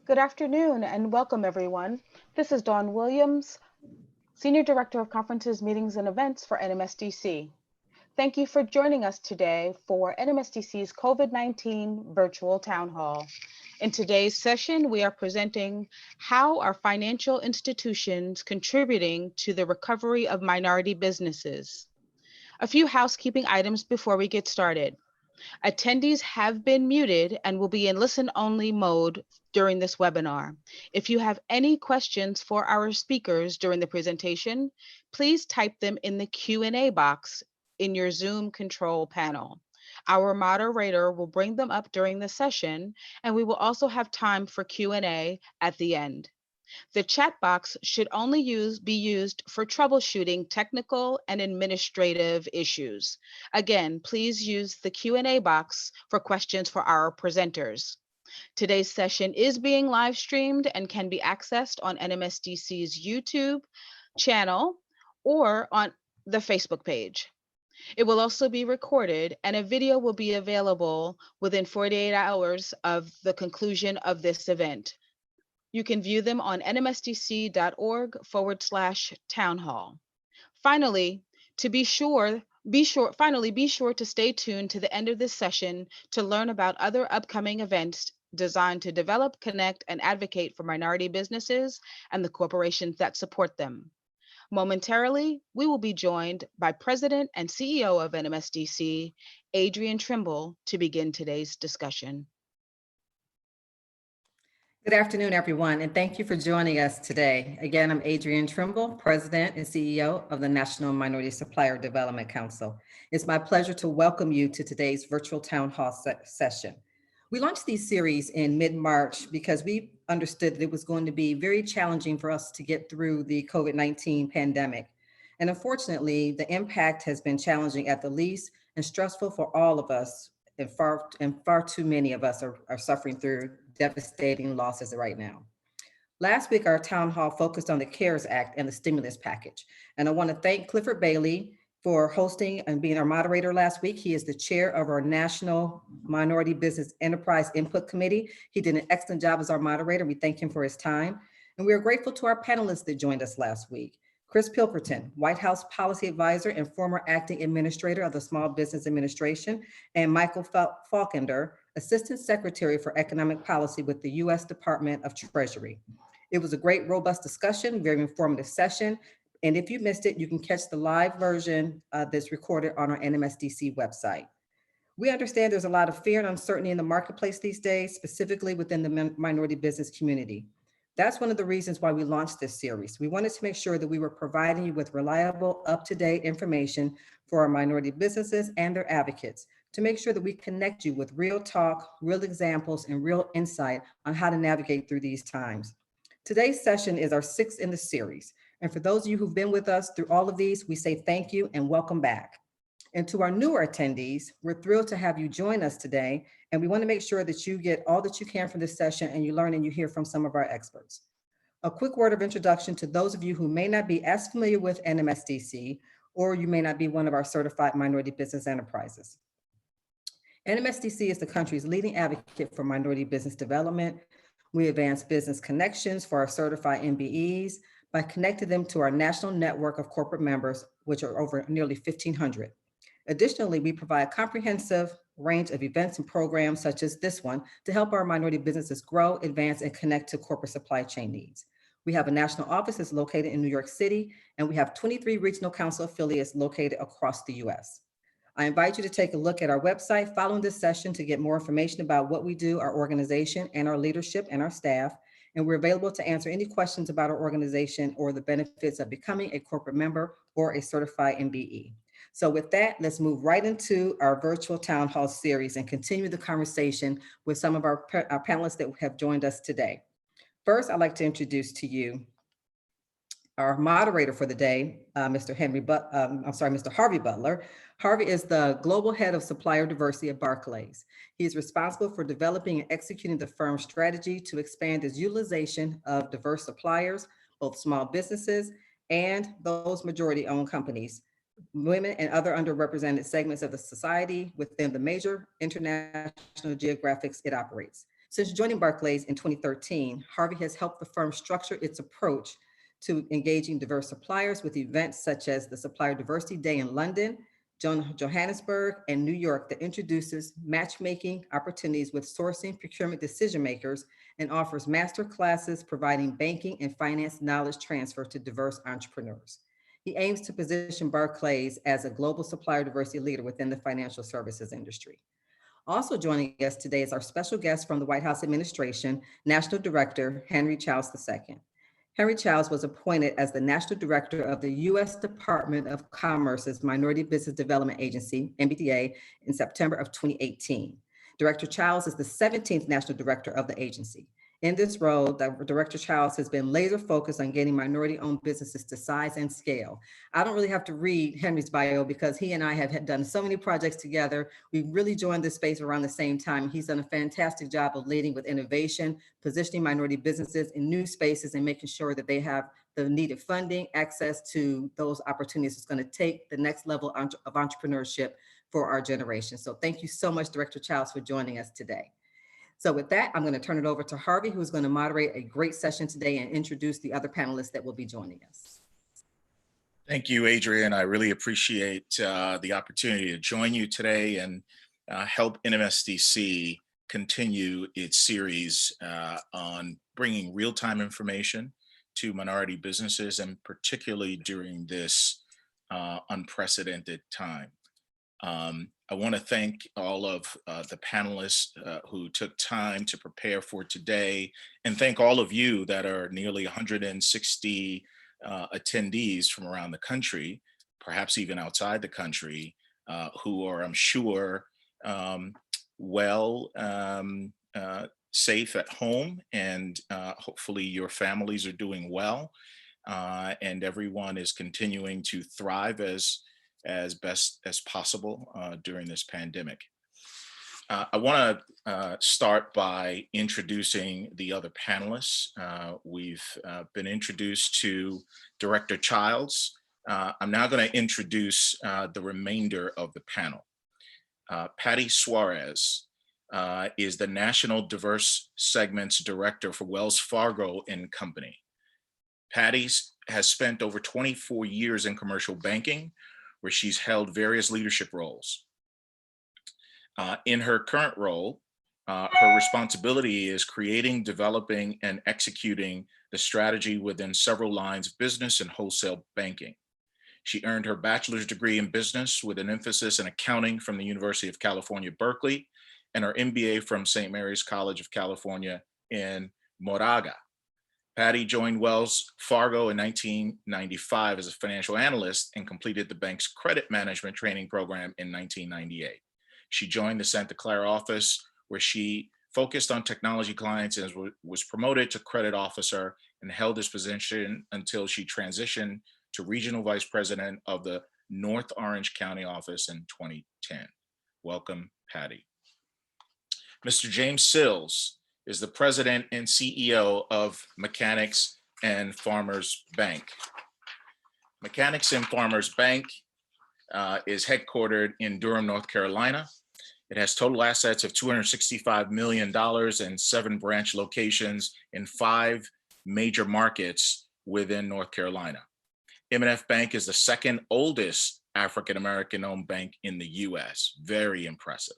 Good afternoon and welcome everyone. This is Dawn Williams, Senior Director of Conferences, Meetings, and Events for NMSDC. Thank you for joining us today for NMSDC's COVID-19 Virtual Town Hall. In today's session, we are presenting how are financial institutions contributing to the recovery of minority businesses. A few housekeeping items before we get started. Attendees have been muted and will be in listen-only mode during this webinar. If you have any questions for our speakers during the presentation, please type them in the Q&A box in your Zoom control panel. Our moderator will bring them up during the session, and we will also have time for Q&A at the end. The chat box should only be used for troubleshooting technical and administrative issues. Again, please use the Q&A box for questions for our presenters. Today's session is being live streamed and can be accessed on NMSDC's YouTube channel or on the Facebook page. It will also be recorded and a video will be available within 48 hours of the conclusion of this event. You can view them on nmsdc.org/town hall. Finally, be sure to stay tuned to the end of this session to learn about other upcoming events designed to develop, connect, and advocate for minority businesses and the corporations that support them. Momentarily, we will be joined by President and CEO of NMSDC, Adrian Trimble, to begin today's discussion. Good afternoon, everyone, and thank you for joining us today. Again, I'm Adrian Trimble, President and CEO of the National Minority Supplier Development Council. It's my pleasure to welcome you to today's virtual town hall session. We launched these series in mid-March because we understood that it was going to be very challenging for us to get through the COVID-19 pandemic. And unfortunately, the impact has been challenging at the least and stressful for all of us, and far too many of us are suffering through devastating losses right now. Last week, our town hall focused on the CARES Act and the stimulus package. And I want to thank Clifford Bailey for hosting and being our moderator last week. He is the chair of our National Minority Business Enterprise Input Committee. He did an excellent job as our moderator. We thank him for his time. And we are grateful to our panelists that joined us last week. Chris Pilkerton, White House Policy Advisor and former Acting Administrator of the Small Business Administration, and Michael Falkender, Assistant Secretary for Economic Policy with the U.S. Department of Treasury. It was a great, robust discussion, very informative session. And if you missed it, you can catch the live version that's recorded on our NMSDC website. We understand there's a lot of fear and uncertainty in the marketplace these days, specifically within the minority business community. That's one of the reasons why we launched this series. We wanted to make sure that we were providing you with reliable, up-to-date information for our minority businesses and their advocates to make sure that we connect you with real talk, real examples, and real insight on how to navigate through these times. Today's session is our 6th in the series. And for those of you who've been with us through all of these, we say thank you and welcome back. And to our newer attendees, we're thrilled to have you join us today. And we want to make sure that you get all that you can from this session and you learn and you hear from some of our experts. A quick word of introduction to those of you who may not be as familiar with NMSDC, or you may not be one of our certified minority business enterprises. NMSDC is the country's leading advocate for minority business development. We advance business connections for our certified MBEs by connecting them to our national network of corporate members, which are over nearly 1,500. Additionally, we provide a comprehensive range of events and programs such as this one to help our minority businesses grow, advance, and connect to corporate supply chain needs. We have a national office that's located in New York City, and we have 23 regional council affiliates located across the US. I invite you to take a look at our website following this session to get more information about what we do, our organization, and our leadership and our staff. And we're available to answer any questions about our organization or the benefits of becoming a corporate member or a certified MBE. So with that, let's move right into our virtual town hall series and continue the conversation with some of our panelists that have joined us today. First, I'd like to introduce to you our moderator for the day, Mr. Harvey Butler. Harvey is the Global Head of Supplier Diversity at Barclays. He is responsible for developing and executing the firm's strategy to expand its utilization of diverse suppliers, both small businesses and those majority-owned companies, women and other underrepresented segments of the society within the major international geographics it operates. Since joining Barclays in 2013, Harvey has helped the firm structure its approach to engaging diverse suppliers with events such as the Supplier Diversity Day in London, Johannesburg, and New York that introduces matchmaking opportunities with sourcing procurement decision makers and offers master classes providing banking and finance knowledge transfer to diverse entrepreneurs. He aims to position Barclays as a global supplier diversity leader within the financial services industry. Also joining us today is our special guest from the White House administration, National Director Henry Childs II. Henry Childs was appointed as the National Director of the U.S. Department of Commerce's Minority Business Development Agency, MBDA, in September of 2018. Director Childs is the 17th National Director of the agency. In this role, Director Childs has been laser focused on getting minority-owned businesses to size and scale. I don't really have to read Henry's bio because he and I have done so many projects together. We really joined this space around the same time. He's done a fantastic job of leading with innovation, positioning minority businesses in new spaces and making sure that they have the needed funding, access to those opportunities. It's going to take the next level of entrepreneurship for our generation. So thank you so much, Director Childs, for joining us today. So with that, I'm going to turn it over to Harvey, who's going to moderate a great session today and introduce the other panelists that will be joining us. Thank you, Adrian. I really appreciate the opportunity to join you today and help NMSDC continue its series on bringing real-time information to minority businesses, and particularly during this unprecedented time. I want to thank all of the panelists who took time to prepare for today, and thank all of you that are nearly 160 attendees from around the country, perhaps even outside the country, who are, I'm sure, safe at home, and hopefully your families are doing well, and everyone is continuing to thrive as best as possible during this pandemic. I want to start by introducing the other panelists. We've been introduced to Director Childs. I'm now going to introduce the remainder of the panel. Patty Suarez is the National Diverse Segments Director for Wells Fargo and Company. Patty has spent over 24 years in commercial banking, where she's held various leadership roles. In her current role, her responsibility is creating, developing, and executing the strategy within several lines of business and wholesale banking. She earned her bachelor's degree in business with an emphasis in accounting from the University of California, Berkeley, and her MBA from St. Mary's College of California in Moraga. Patty joined Wells Fargo in 1995 as a financial analyst and completed the bank's credit management training program in 1998. She joined the Santa Clara office, where she focused on technology clients and was promoted to credit officer and held this position until she transitioned to regional vice president of the North Orange County office in 2010. Welcome, Patty. Mr. James Sills is the president and CEO of Mechanics and Farmers Bank. Mechanics and Farmers Bank is headquartered in Durham, North Carolina. It has total assets of $265 million and 7 branch locations in 5 major markets within North Carolina. M&F Bank is the second oldest African-American owned bank in the US. Very impressive.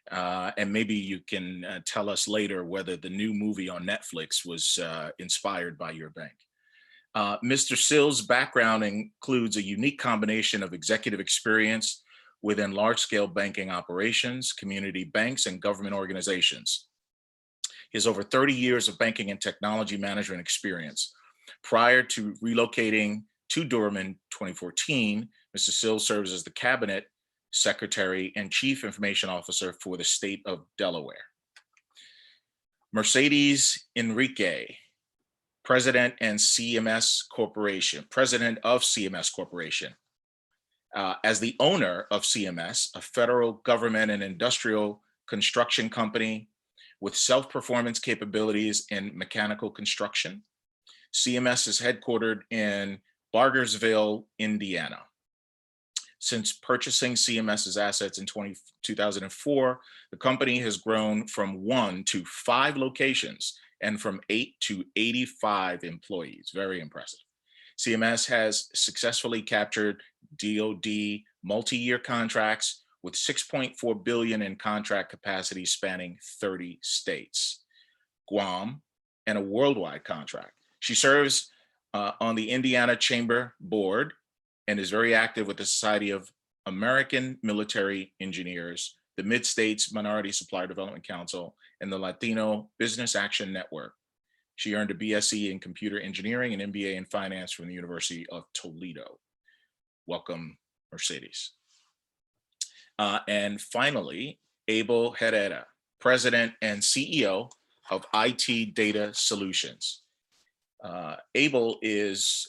And maybe you can tell us later whether the new movie on Netflix was inspired by your bank. Mr. Sills' background includes a unique combination of executive experience within large-scale banking operations, community banks, and government organizations. He has over 30 years of banking and technology management experience. Prior to relocating to Durham in 2014, Mr. Sills serves as the cabinet secretary and chief information officer for the state of Delaware. Mercedes Enrique, president of CMS Corporation. As the owner of CMS, a federal government and industrial construction company with self-performance capabilities in mechanical construction, CMS is headquartered in Bargersville, Indiana. Since purchasing CMS's assets in 2004, the company has grown from 1 to 5 locations and from 8 to 85 employees. Very impressive. CMS has successfully captured DoD multi-year contracts with $6.4 billion in contract capacity spanning 30 states, Guam, and a worldwide contract. She serves on the Indiana Chamber Board and is very active with the Society of American Military Engineers, the Mid-States Minority Supplier Development Council, and the Latino Business Action Network. She earned a BSc in Computer Engineering and MBA in Finance from the University of Toledo. Welcome, Mercedes. And finally, Abel Herrera, President and CEO of IT Data Solutions. Abel is,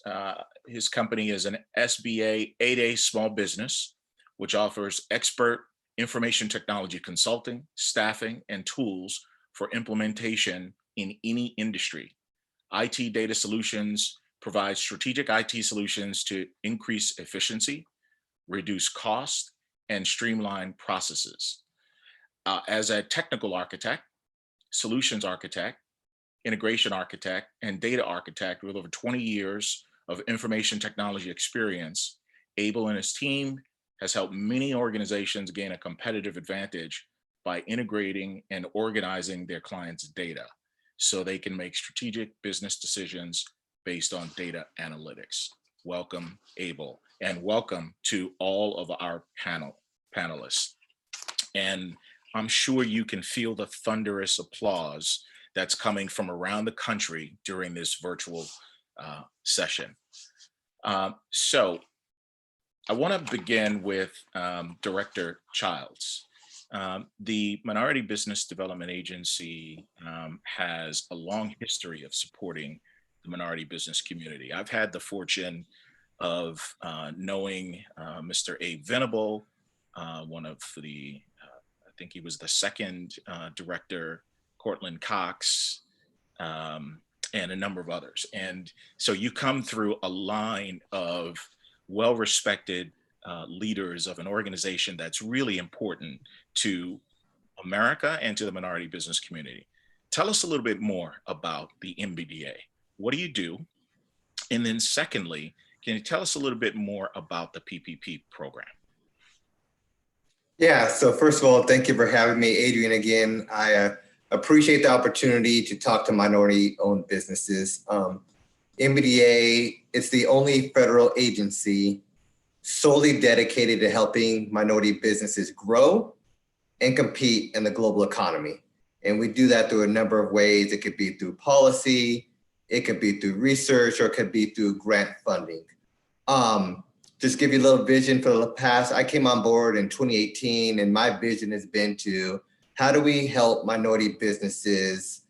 his company is an SBA 8A small business, which offers expert information technology consulting, staffing, and tools for implementation in any industry. IT Data Solutions provides strategic IT solutions to increase efficiency, reduce cost, and streamline processes. As a technical architect, solutions architect, integration architect, and data architect with over 20 years of information technology experience, Abel and his team has helped many organizations gain a competitive advantage by integrating and organizing their clients' data so they can make strategic business decisions based on data analytics. Welcome, Abel, and welcome to all of our panelists. And I'm sure you can feel the thunderous applause that's coming from around the country during this virtual session. So I want to begin with Director Childs. The Minority Business Development Agency has a long history of supporting the minority business community. I've had the fortune of knowing Mr. A. Venable, one of the, I think he was the second director, Cortland Cox, and a number of others. And so you come through a line of well-respected leaders of an organization that's really important to America and to the minority business community. Tell us a little bit more about the MBDA. What do you do? And then secondly, can you tell us a little bit more about the PPP program? Yeah, so first of all, thank you for having me, Adrian, again. I appreciate the opportunity to talk to minority-owned businesses. MBDA is the only federal agency solely dedicated to helping minority businesses grow and compete in the global economy. And we do that through a number of ways. It could be through policy, it could be through research, or it could be through grant funding. Just give you a little vision for the past, I came on board in 2018, and my vision has been to how do we help minority businesses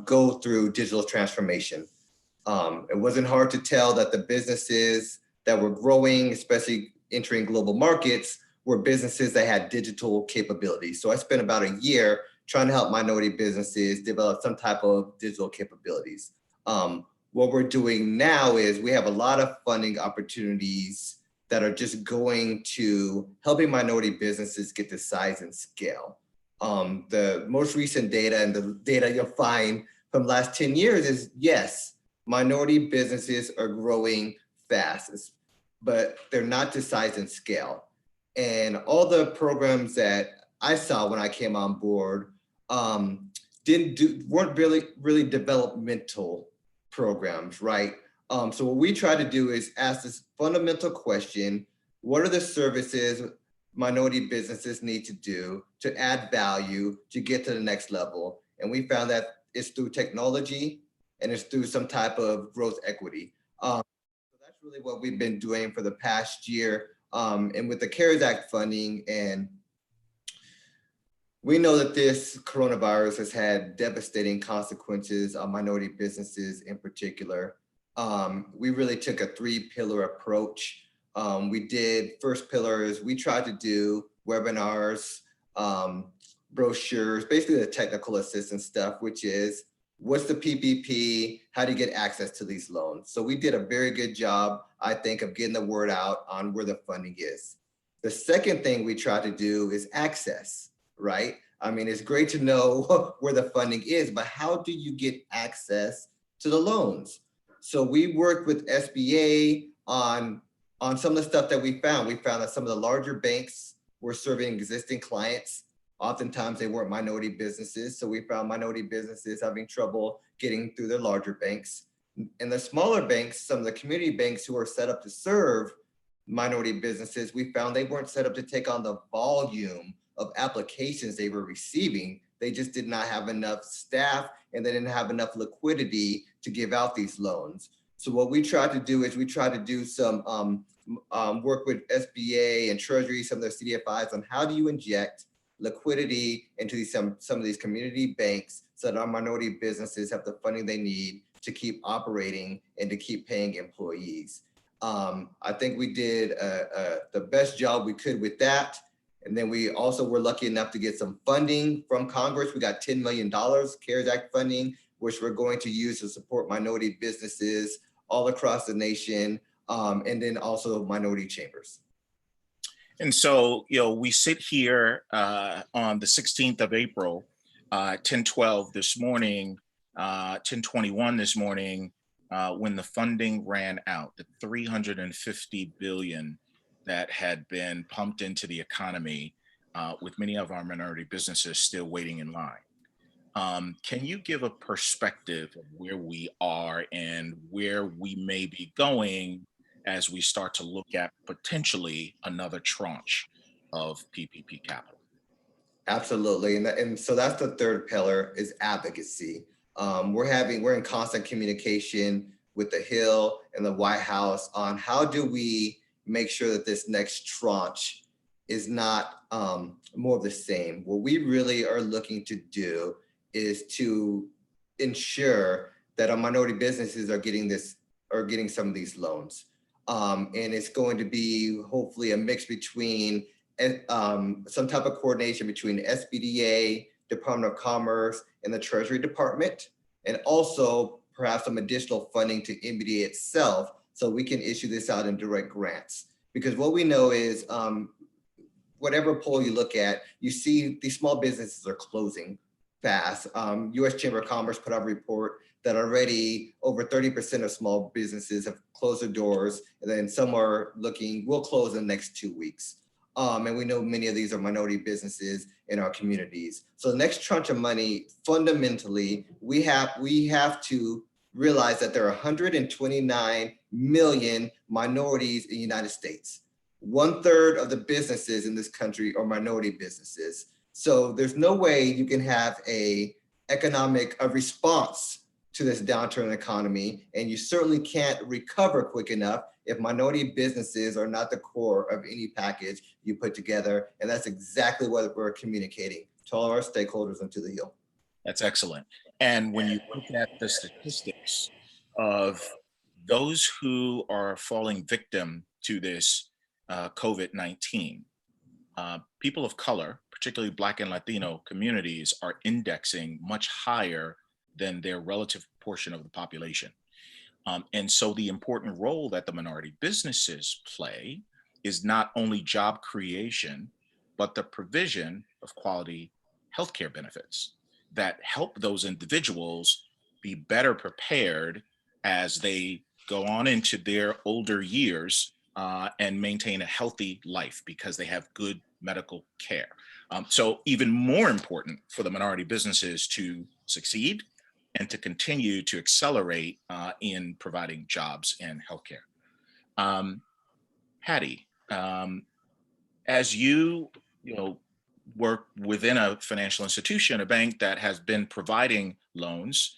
go through digital transformation? It wasn't hard to tell that the businesses that were growing, especially entering global markets, were businesses that had digital capabilities. So I spent about a year trying to help minority businesses develop some type of digital capabilities. What we're doing now is we have a lot of funding opportunities that are just going to helping minority businesses get to size and scale. The most recent data and the data you'll find from the last 10 years is, yes, minority businesses are growing fast, but they're not to size and scale. And all the programs that I saw when I came on board weren't really developmental programs, right? So what we try to do is ask this fundamental question: what are the services minority businesses need to do to add value to get to the next level? And we found that it's through technology and it's through some type of growth equity. So that's really what we've been doing for the past year. And with the CARES Act funding, and we know that this coronavirus has had devastating consequences on minority businesses in particular. We really took a 3-pillar approach. We did, first pillar is we tried to do webinars, brochures, basically the technical assistance stuff, which is what's the PPP, how do you get access to these loans? So we did a very good job, I think, of getting the word out on where the funding is. The second thing we try to do is access, right? I mean, it's great to know where the funding is, but how do you get access to the loans? So we worked with SBA on some of the stuff that we found. We found that some of the larger banks were serving existing clients. Oftentimes they weren't minority businesses. So we found minority businesses having trouble getting through their larger banks. And the smaller banks, some of the community banks who are set up to serve minority businesses, we found they weren't set up to take on the volume of applications they were receiving. They just did not have enough staff and they didn't have enough liquidity to give out these loans. So what we tried to do is we tried to do some work with SBA and Treasury, some of their CDFIs on how do you inject liquidity into some of these community banks so that our minority businesses have the funding they need to keep operating and to keep paying employees. I think we did the best job we could with that. And then we also were lucky enough to get some funding from Congress. We got $10 million CARES Act funding, which we're going to use to support minority businesses all across the nation, and then also minority chambers. And so, we sit here on the 16th of April, 10:12 this morning, 10:21 this morning, when the funding ran out, the $350 billion that had been pumped into the economy, with many of our minority businesses still waiting in line. Can you give a perspective of where we are and where we may be going as we start to look at potentially another tranche of PPP capital? Absolutely, and so that's the third pillar is advocacy. We're in constant communication with the Hill and the White House on how do we make sure that this next tranche is not more of the same. What we really are looking to do is to ensure that our minority businesses are getting some of these loans. And it's going to be hopefully a mix between some type of coordination between SBDA, Department of Commerce, and the Treasury Department, and also perhaps some additional funding to MBDA itself so we can issue this out in direct grants. Because what we know is whatever poll you look at, you see these small businesses are closing fast. U.S. Chamber of Commerce put out a report that already over 30% of small businesses have closed their doors, and then some will close in the next 2 weeks. And we know many of these are minority businesses in our communities. So the next tranche of money, fundamentally, we have to realize that there are 129 million minorities in the United States. 1/3 of the businesses in this country are minority businesses. So there's no way you can have a response to this downturn in the economy, and you certainly can't recover quick enough if minority businesses are not the core of any package you put together. And that's exactly what we're communicating to all our stakeholders and to the Hill. That's excellent. And when you look at the statistics of those who are falling victim to this COVID-19, people of color, particularly Black and Latino communities, are indexing much higher than their relative portion of the population. And so the important role that the minority businesses play is not only job creation, but the provision of quality healthcare benefits that help those individuals be better prepared as they go on into their older years and maintain a healthy life because they have good medical care. So even more important for the minority businesses to succeed and to continue to accelerate in providing jobs and healthcare. Hattie, as you work within a financial institution, a bank that has been providing loans,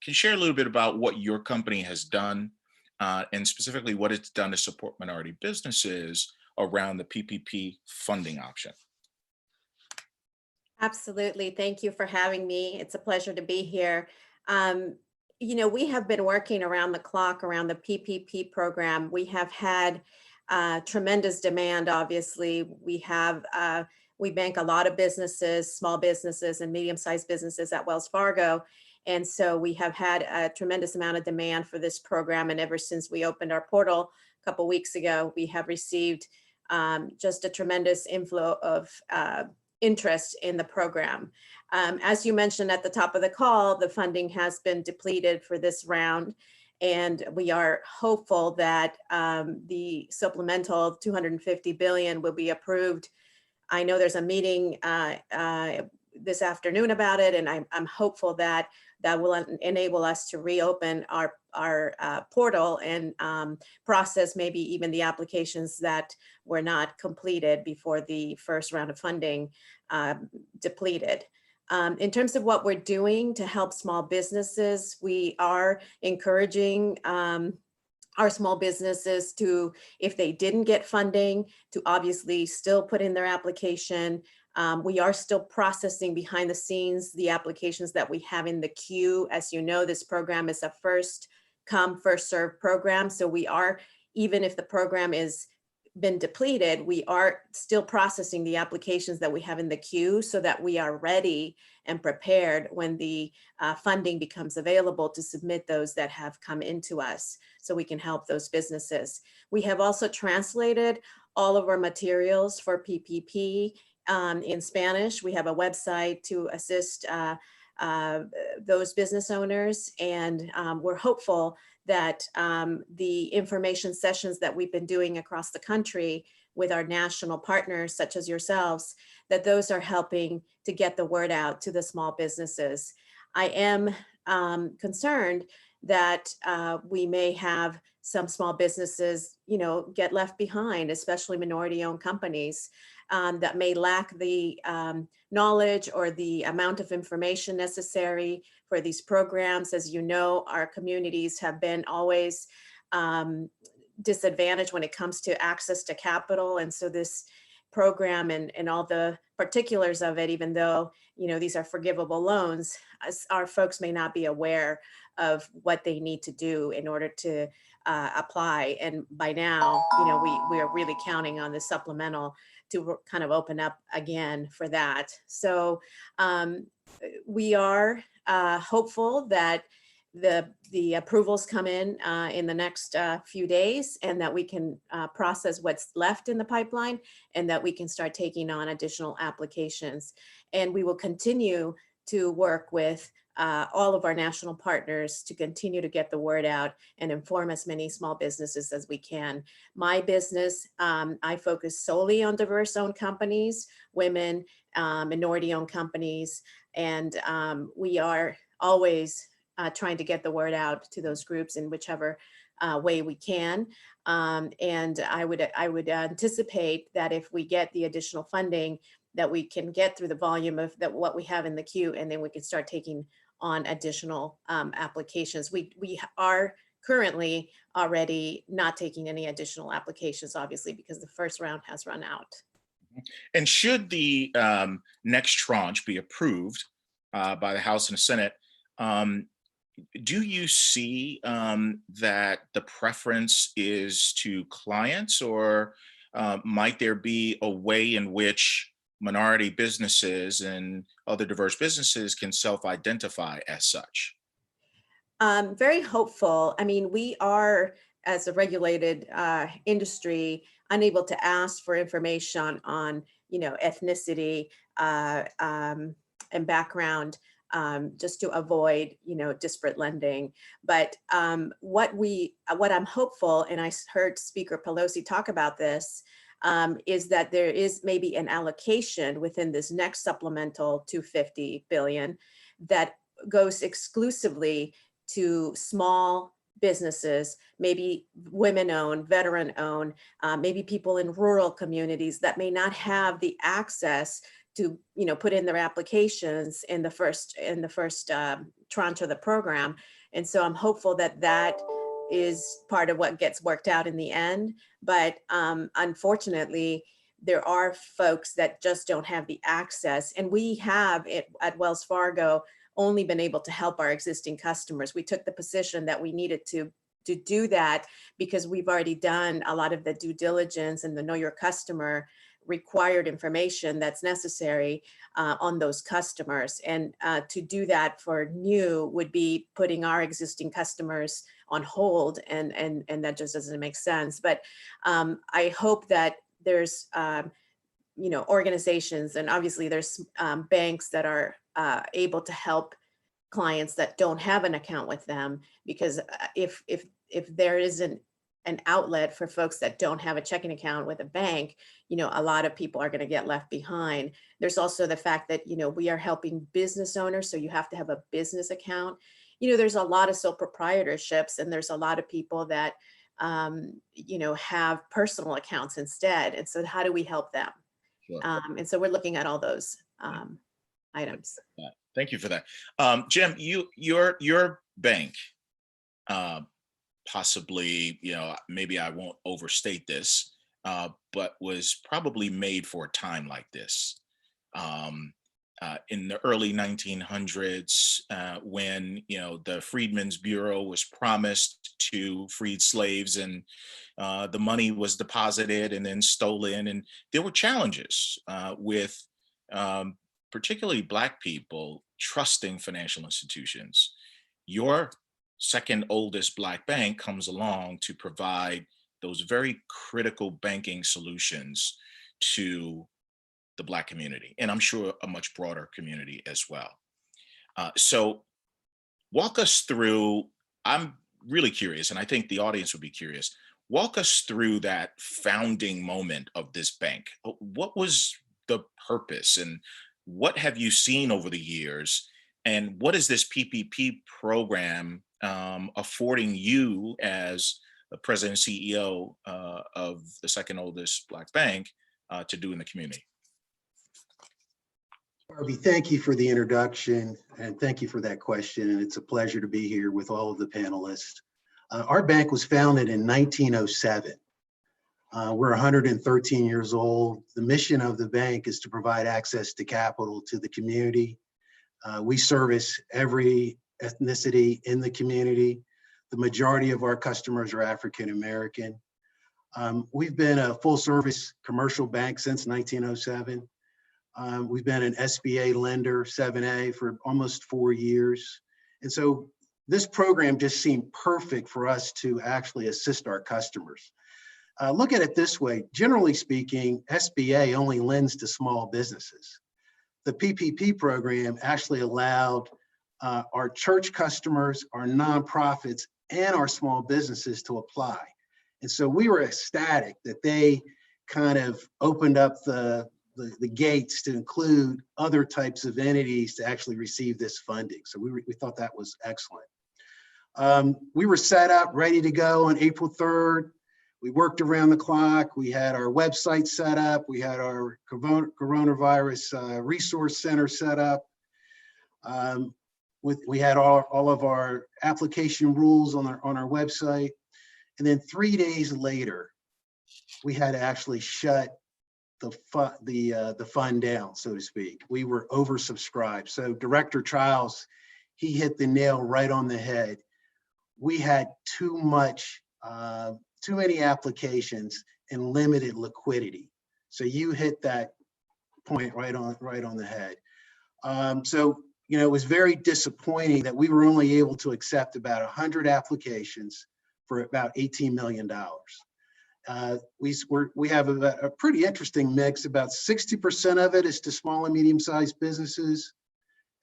can you share a little bit about what your company has done and specifically what it's done to support minority businesses around the PPP funding option? Absolutely. Thank you for having me. It's a pleasure to be here. We have been working around the clock around the PPP program. We have had tremendous demand, obviously. We bank a lot of businesses, small businesses and medium-sized businesses at Wells Fargo. And so we have had a tremendous amount of demand for this program. And ever since we opened our portal a couple weeks ago, we have received just a tremendous inflow of interest in the program. As you mentioned at the top of the call, the funding has been depleted for this round, and we are hopeful that the supplemental $250 billion will be approved. I know there's a meeting this afternoon about it, and I'm hopeful that that will enable us to reopen our portal and process maybe even the applications that were not completed before the first round of funding depleted. In terms of what we're doing to help small businesses, we are encouraging our small businesses to, if they didn't get funding, to obviously still put in their application. We are still processing behind the scenes the applications that we have in the queue. As you know, this program is a first come, first serve program. So we are, even if the program is been depleted, we are still processing the applications that we have in the queue so that we are ready and prepared when the funding becomes available to submit those that have come into us so we can help those businesses. We have also translated all of our materials for PPP in Spanish. We have a website to assist those business owners, and we're hopeful that the information sessions that we've been doing across the country with our national partners, such as yourselves, that those are helping to get the word out to the small businesses. I am concerned that we may have some small businesses, get left behind, especially minority-owned companies that may lack the knowledge or the amount of information necessary for these programs. As you know, our communities have been always disadvantaged when it comes to access to capital. And so this program and all the particulars of it, even though, these are forgivable loans, our folks may not be aware of what they need to do in order to apply. And by now, we are really counting on the supplemental to kind of open up again for that. So we are hopeful that the approvals come in the next few days, and that we can process what's left in the pipeline, and that we can start taking on additional applications. And we will continue to work with all of our national partners to continue to get the word out and inform as many small businesses as we can. My business, I focus solely on diverse-owned companies, women, minority-owned companies, and we are always trying to get the word out to those groups in whichever way we can. And I would anticipate that if we get the additional funding, that we can get through the volume of what we have in the queue, and then we can start taking on additional applications. We are currently already not taking any additional applications, obviously, because the first round has run out. And should the next tranche be approved by the House and the Senate, do you see that the preference is to clients, or might there be a way in which minority businesses and other diverse businesses can self-identify as such? Very hopeful. I mean, we are, as a regulated industry, unable to ask for information on, ethnicity and background, just to avoid, disparate lending. But what I'm hopeful, and I heard Speaker Pelosi talk about this, is that there is maybe an allocation within this next supplemental $250 billion that goes exclusively to small businesses, maybe women-owned, veteran-owned, maybe people in rural communities that may not have the access to, put in their applications in the first tranche of the program. And so I'm hopeful that that is part of what gets worked out in the end. But unfortunately, there are folks that just don't have the access. And we have at Wells Fargo only been able to help our existing customers. We took the position that we needed to do that because we've already done a lot of the due diligence and the know your customer required information that's necessary on those customers. And to do that for new would be putting our existing customers on hold, and that just doesn't make sense. But I hope that there's organizations, and obviously there's banks that are able to help clients that don't have an account with them, because if there isn't an outlet for folks that don't have a checking account with a bank, a lot of people are going to get left behind. There's also the fact that, we are helping business owners, so you have to have a business account. There's a lot of sole proprietorships, and there's a lot of people that, have personal accounts instead. And so how do we help them? Sure. And so we're looking at all those items. Thank you for that. Jim, your bank, possibly, maybe I won't overstate this, but was probably made for a time like this. In the early 1900s, when the Freedmen's Bureau was promised to freed slaves, and the money was deposited and then stolen, and there were challenges with particularly Black people trusting financial institutions. Your second oldest Black bank comes along to provide those very critical banking solutions to the Black community, and I'm sure a much broader community as well. So walk us through, I'm really curious, and I think the audience would be curious, walk us through that founding moment of this bank. What was the purpose, and what have you seen over the years, and what is this PPP program affording you as the president and CEO of the second oldest Black bank to do in the community? Harvey, thank you for the introduction, and thank you for that question. And it's a pleasure to be here with all of the panelists. Our bank was founded in 1907. We're 113 years old. The mission of the bank is to provide access to capital to the community. We service every ethnicity in the community. The majority of our customers are African American. We've been a full service commercial bank since 1907. We've been an SBA lender, 7A, for almost 4 years. And so this program just seemed perfect for us to actually assist our customers. Look at it this way. Generally speaking, SBA only lends to small businesses. The PPP program actually allowed our church customers, our nonprofits, and our small businesses to apply. And so we were ecstatic that they kind of opened up the gates to include other types of entities to actually receive this funding. So we thought that was excellent. We were set up, ready to go on April 3rd. We worked around the clock. We had our website set up. We had our coronavirus resource center set up. We had all of our application rules on our website. And then 3 days later, we had to actually shut the fund down, so to speak. We were oversubscribed. So Director Childs, he hit the nail right on the head. We had too many applications and limited liquidity. So you hit that point right on the head. So it was very disappointing that we were only able to accept about 100 applications for about $18 million. We have a pretty interesting mix. About 60% of it is to small and medium-sized businesses,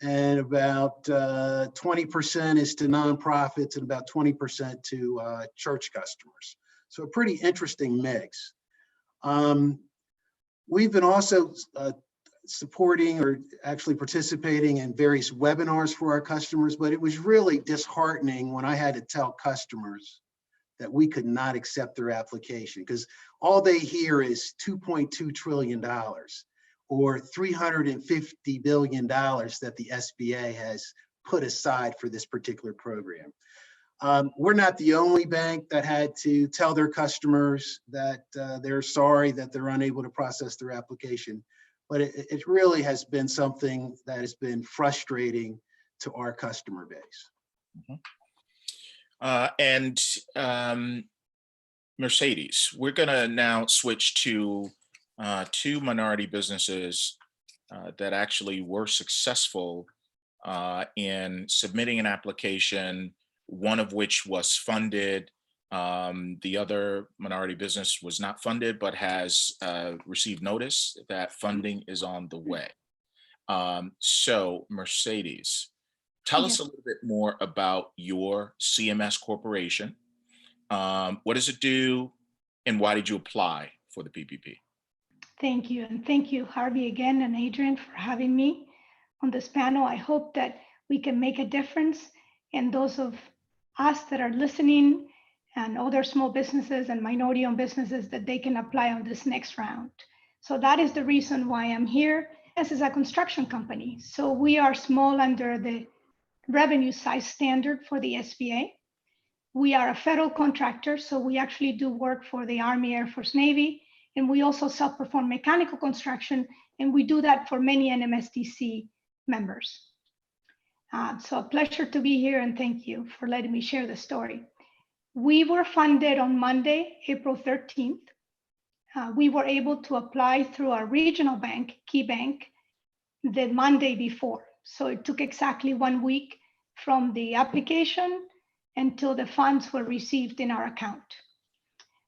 and about 20% is to nonprofits, and about 20% to church customers. So a pretty interesting mix. We've been also supporting or actually participating in various webinars for our customers, but it was really disheartening when I had to tell customers that we could not accept their application, because all they hear is $2.2 trillion or $350 billion that the SBA has put aside for this particular program. We're not the only bank that had to tell their customers that they're sorry that they're unable to process their application, but it really has been something that has been frustrating to our customer base. Mm-hmm. Mercedes, we're gonna now switch to two minority businesses that actually were successful in submitting an application, one of which was funded, The other minority business was not funded, but has received notice that funding is on the way. So Mercedes, tell us a little bit more about your CMS Corporation. What does it do, and why did you apply for the PPP? Thank you. And thank you, Harvey, again, and Adrian, for having me on this panel. I hope that we can make a difference, and those of us that are listening and other small businesses and minority-owned businesses, that they can apply on this next round. So that is the reason why I'm here. This is a construction company, so we are small under the revenue size standard for the SBA. We are a federal contractor, so we actually do work for the Army, Air Force, Navy, and we also self-perform mechanical construction, and we do that for many NMSDC members. So a pleasure to be here, and thank you for letting me share the story. We were funded on Monday, April 13th. We were able to apply through our regional bank, Key Bank, the Monday before. So it took exactly 1 week from the application until the funds were received in our account.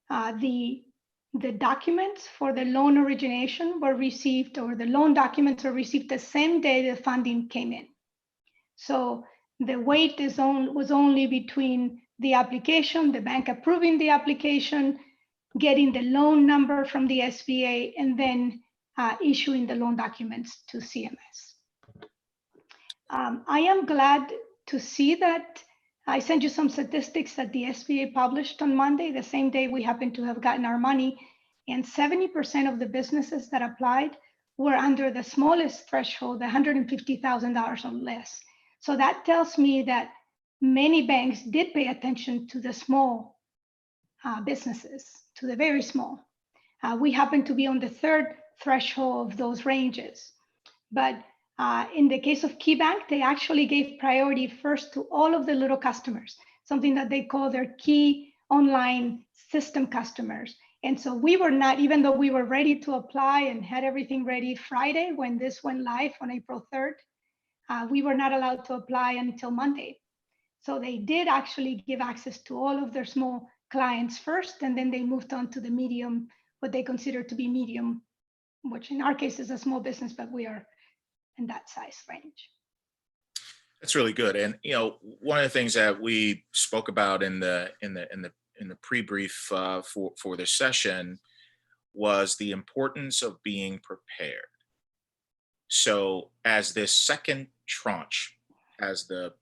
The documents for the loan origination were received, or the loan documents were received the same day the funding came in. So the wait was only between the application, the bank approving the application, getting the loan number from the SBA, and then issuing the loan documents to CMS. I am glad to see that I sent you some statistics that the SBA published on Monday, the same day we happened to have gotten our money, and 70% of the businesses that applied were under the smallest threshold, $150,000 or less. So that tells me that many banks did pay attention to the small businesses, to the very small. We happen to be on the third threshold of those ranges. But in the case of KeyBank, they actually gave priority first to all of the little customers, something that they call their key online system customers. And so we were not, even though we were ready to apply and had everything ready Friday when this went live on April 3rd, we were not allowed to apply until Monday. So they did actually give access to all of their small clients first, and then they moved on to the medium, what they consider to be medium, which in our case is a small business, but we are in that size range. That's really good. And one of the things that we spoke about in the pre-brief for this session was the importance of being prepared. So as this second tranche has the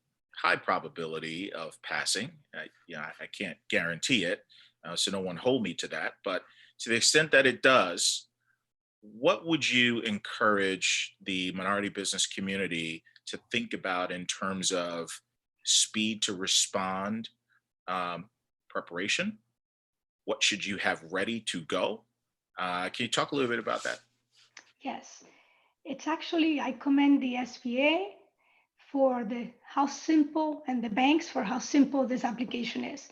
high probability of passing, I can't guarantee it, so no one hold me to that, but to the extent that it does, what would you encourage the minority business community to think about in terms of speed to respond, preparation? What should you have ready to go? Can you talk a little bit about that? Yes, it's actually, I commend the SBA for how simple, and the banks for how simple this application is.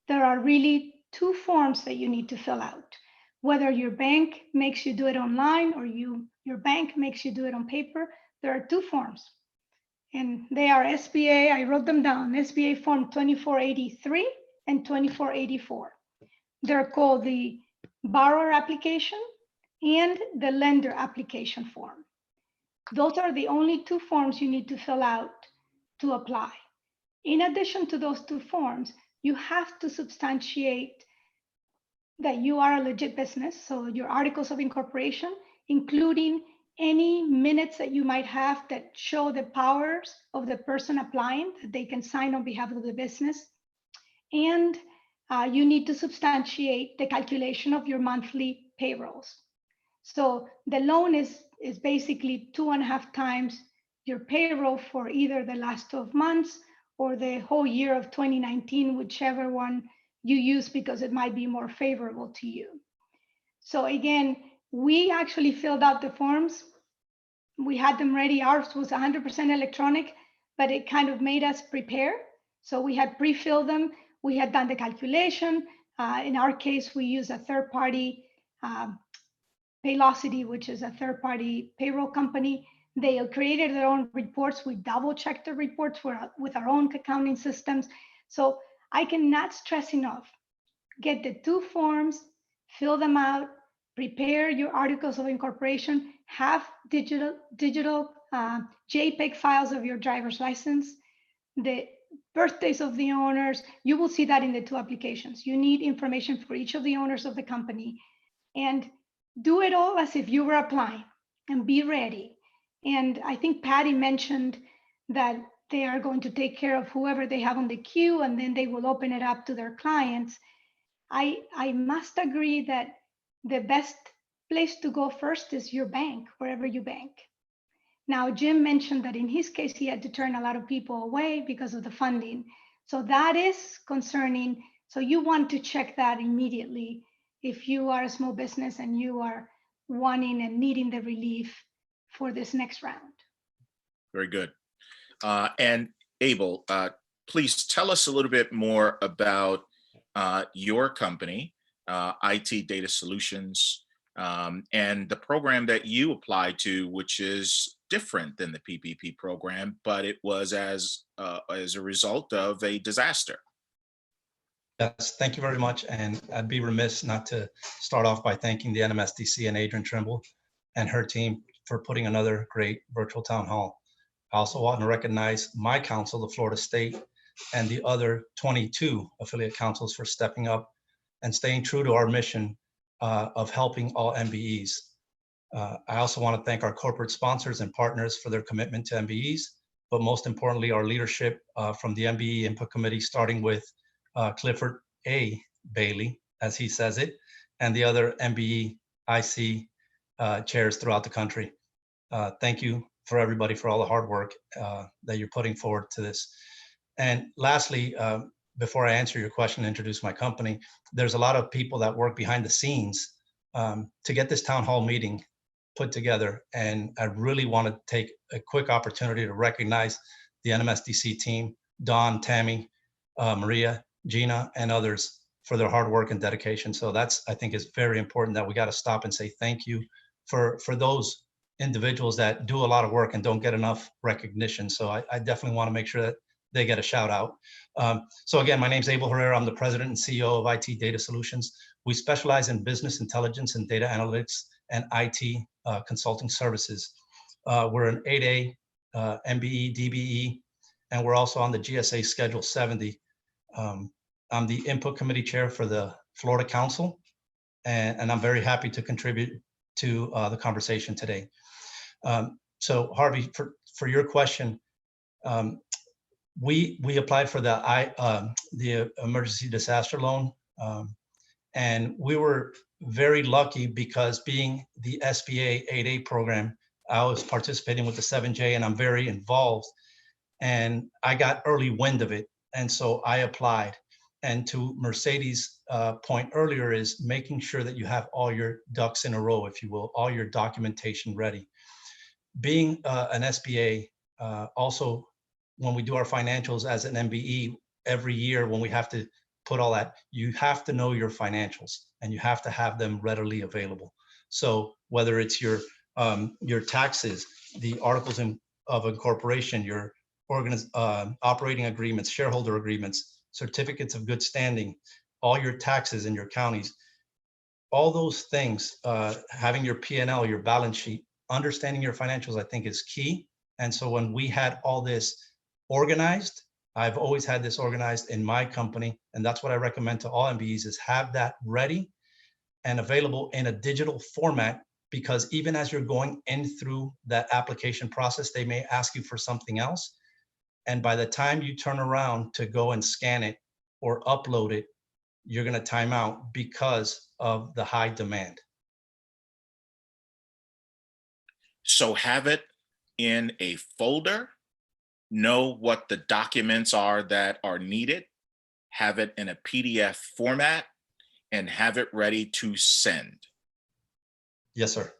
There are really 2 forms that you need to fill out. Whether your bank makes you do it online or your bank makes you do it on paper, there are 2 forms. And they are SBA, I wrote them down, SBA Form 2483 and 2484. They're called the borrower application and the lender application form. Those are the only 2 forms you need to fill out to apply. In addition to those 2 forms, you have to substantiate that you are a legit business, so your articles of incorporation, including any minutes that you might have that show the powers of the person applying, that they can sign on behalf of the business. And you need to substantiate the calculation of your monthly payrolls. So the loan is basically 2.5 times your payroll for either the last 12 months or the whole year of 2019, whichever one you use, because it might be more favorable to you. So again, we actually filled out the forms. We had them ready. Ours was 100% electronic, but it kind of made us prepare. So we had pre-filled them. We had done the calculation. In our case, we use a third-party Paylocity, which is a third-party payroll company. They created their own reports. We double-checked the reports with our own accounting systems. So I cannot stress enough get the 2 forms, fill them out, prepare your articles of incorporation, have digital JPEG files of your driver's license, the birthdays of the owners. You will see that in the 2 applications. You need information for each of the owners of the company, and do it all as if you were applying and be ready. And I think Patty mentioned that they are going to take care of whoever they have on the queue, and then they will open it up to their clients. I must agree that the best place to go first is your bank, wherever you bank. Now, Jim mentioned that in his case, he had to turn a lot of people away because of the funding. So that is concerning. So you want to check that immediately if you are a small business and you are wanting and needing the relief for this next round. Very good. And Abel, please tell us a little bit more about your company, IT Data Solutions, and the program that you applied to, which is different than the PPP program, but it was as a result of a disaster. Yes, thank you very much. And I'd be remiss not to start off by thanking the NMSDC and Adrian Trimble and her team for putting another great virtual town hall. I also want to recognize my council, the Florida State, and the other 22 affiliate councils for stepping up and staying true to our mission of helping all MBEs. I also want to thank our corporate sponsors and partners for their commitment to MBEs, but most importantly, our leadership from the MBE Input Committee, starting with Clifford A. Bailey, as he says it, and the other MBE IC chairs throughout the country. Thank you for everybody for all the hard work that you're putting forward to this. And lastly, before I answer your question and introduce my company, there's a lot of people that work behind the scenes to get this town hall meeting put together. And I really want to take a quick opportunity to recognize the NMSDC team, Don, Tammy, Maria, Gina, and others for their hard work and dedication. So that's, I think, is very important that we got to stop and say thank you for those individuals that do a lot of work and don't get enough recognition. So I definitely want to make sure that they get a shout out. So again, my name is Abel Herrera. I'm the president and CEO of IT Data Solutions. We specialize in business intelligence and data analytics and IT consulting services. We're an 8A, MBE, DBE, and we're also on the GSA Schedule 70. I'm the input committee chair for the Florida Council, and I'm very happy to contribute to the conversation today. So Harvey, for your question, we applied for the emergency disaster loan, and we were very lucky because being the SBA 8A program, I was participating with the 7J, and I'm very involved, and I got early wind of it, and so I applied. And to Mercedes' point earlier is making sure that you have all your ducks in a row, if you will, all your documentation ready. Being an SBA, also when we do our financials as an MBE, every year when we have to put all that, you have to know your financials and you have to have them readily available. So whether it's your taxes, the articles of incorporation, your operating agreements, shareholder agreements, certificates of good standing, all your taxes in your counties, all those things, having your P&L, your balance sheet, understanding your financials, I think is key. And so when we had all this organized, I've always had this organized in my company, and that's what I recommend to all MBEs is have that ready and available in a digital format, because even as you're going in through that application process, they may ask you for something else. And by the time you turn around to go and scan it or upload it, you're going to time out because of the high demand. So have it in a folder, know what the documents are that are needed, have it in a PDF format, and have it ready to send. Yes, sir.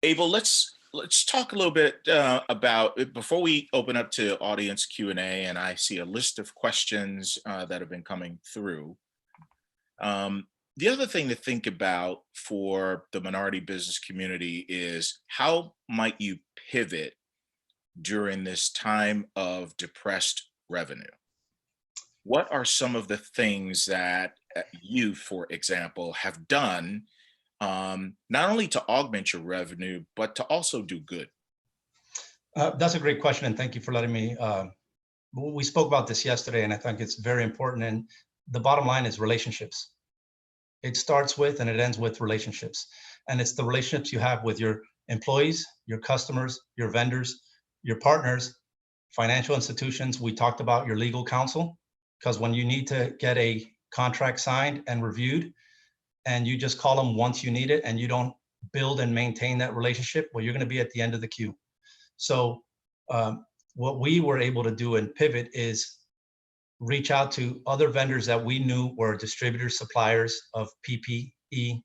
Abel, let's talk a little bit about, before we open up to audience Q&A, and I see a list of questions that have been coming through. The other thing to think about for the minority business community is how might you pivot during this time of depressed revenue? what are some of the things that you, for example, have done not only to augment your revenue, but to also do good? That's a great question, and thank you for letting me. We spoke about this yesterday, and I think it's very important. And the bottom line is relationships. It starts with and it ends with relationships. And it's the relationships you have with your employees, your customers, your vendors, your partners, financial institutions. We talked about your legal counsel, because when you need to get a contract signed and reviewed, and you just call them once you need it, and you don't build and maintain that relationship, well, you're going to be at the end of the queue. So what we were able to do and pivot is reach out to other vendors that we knew were distributors, suppliers of PPE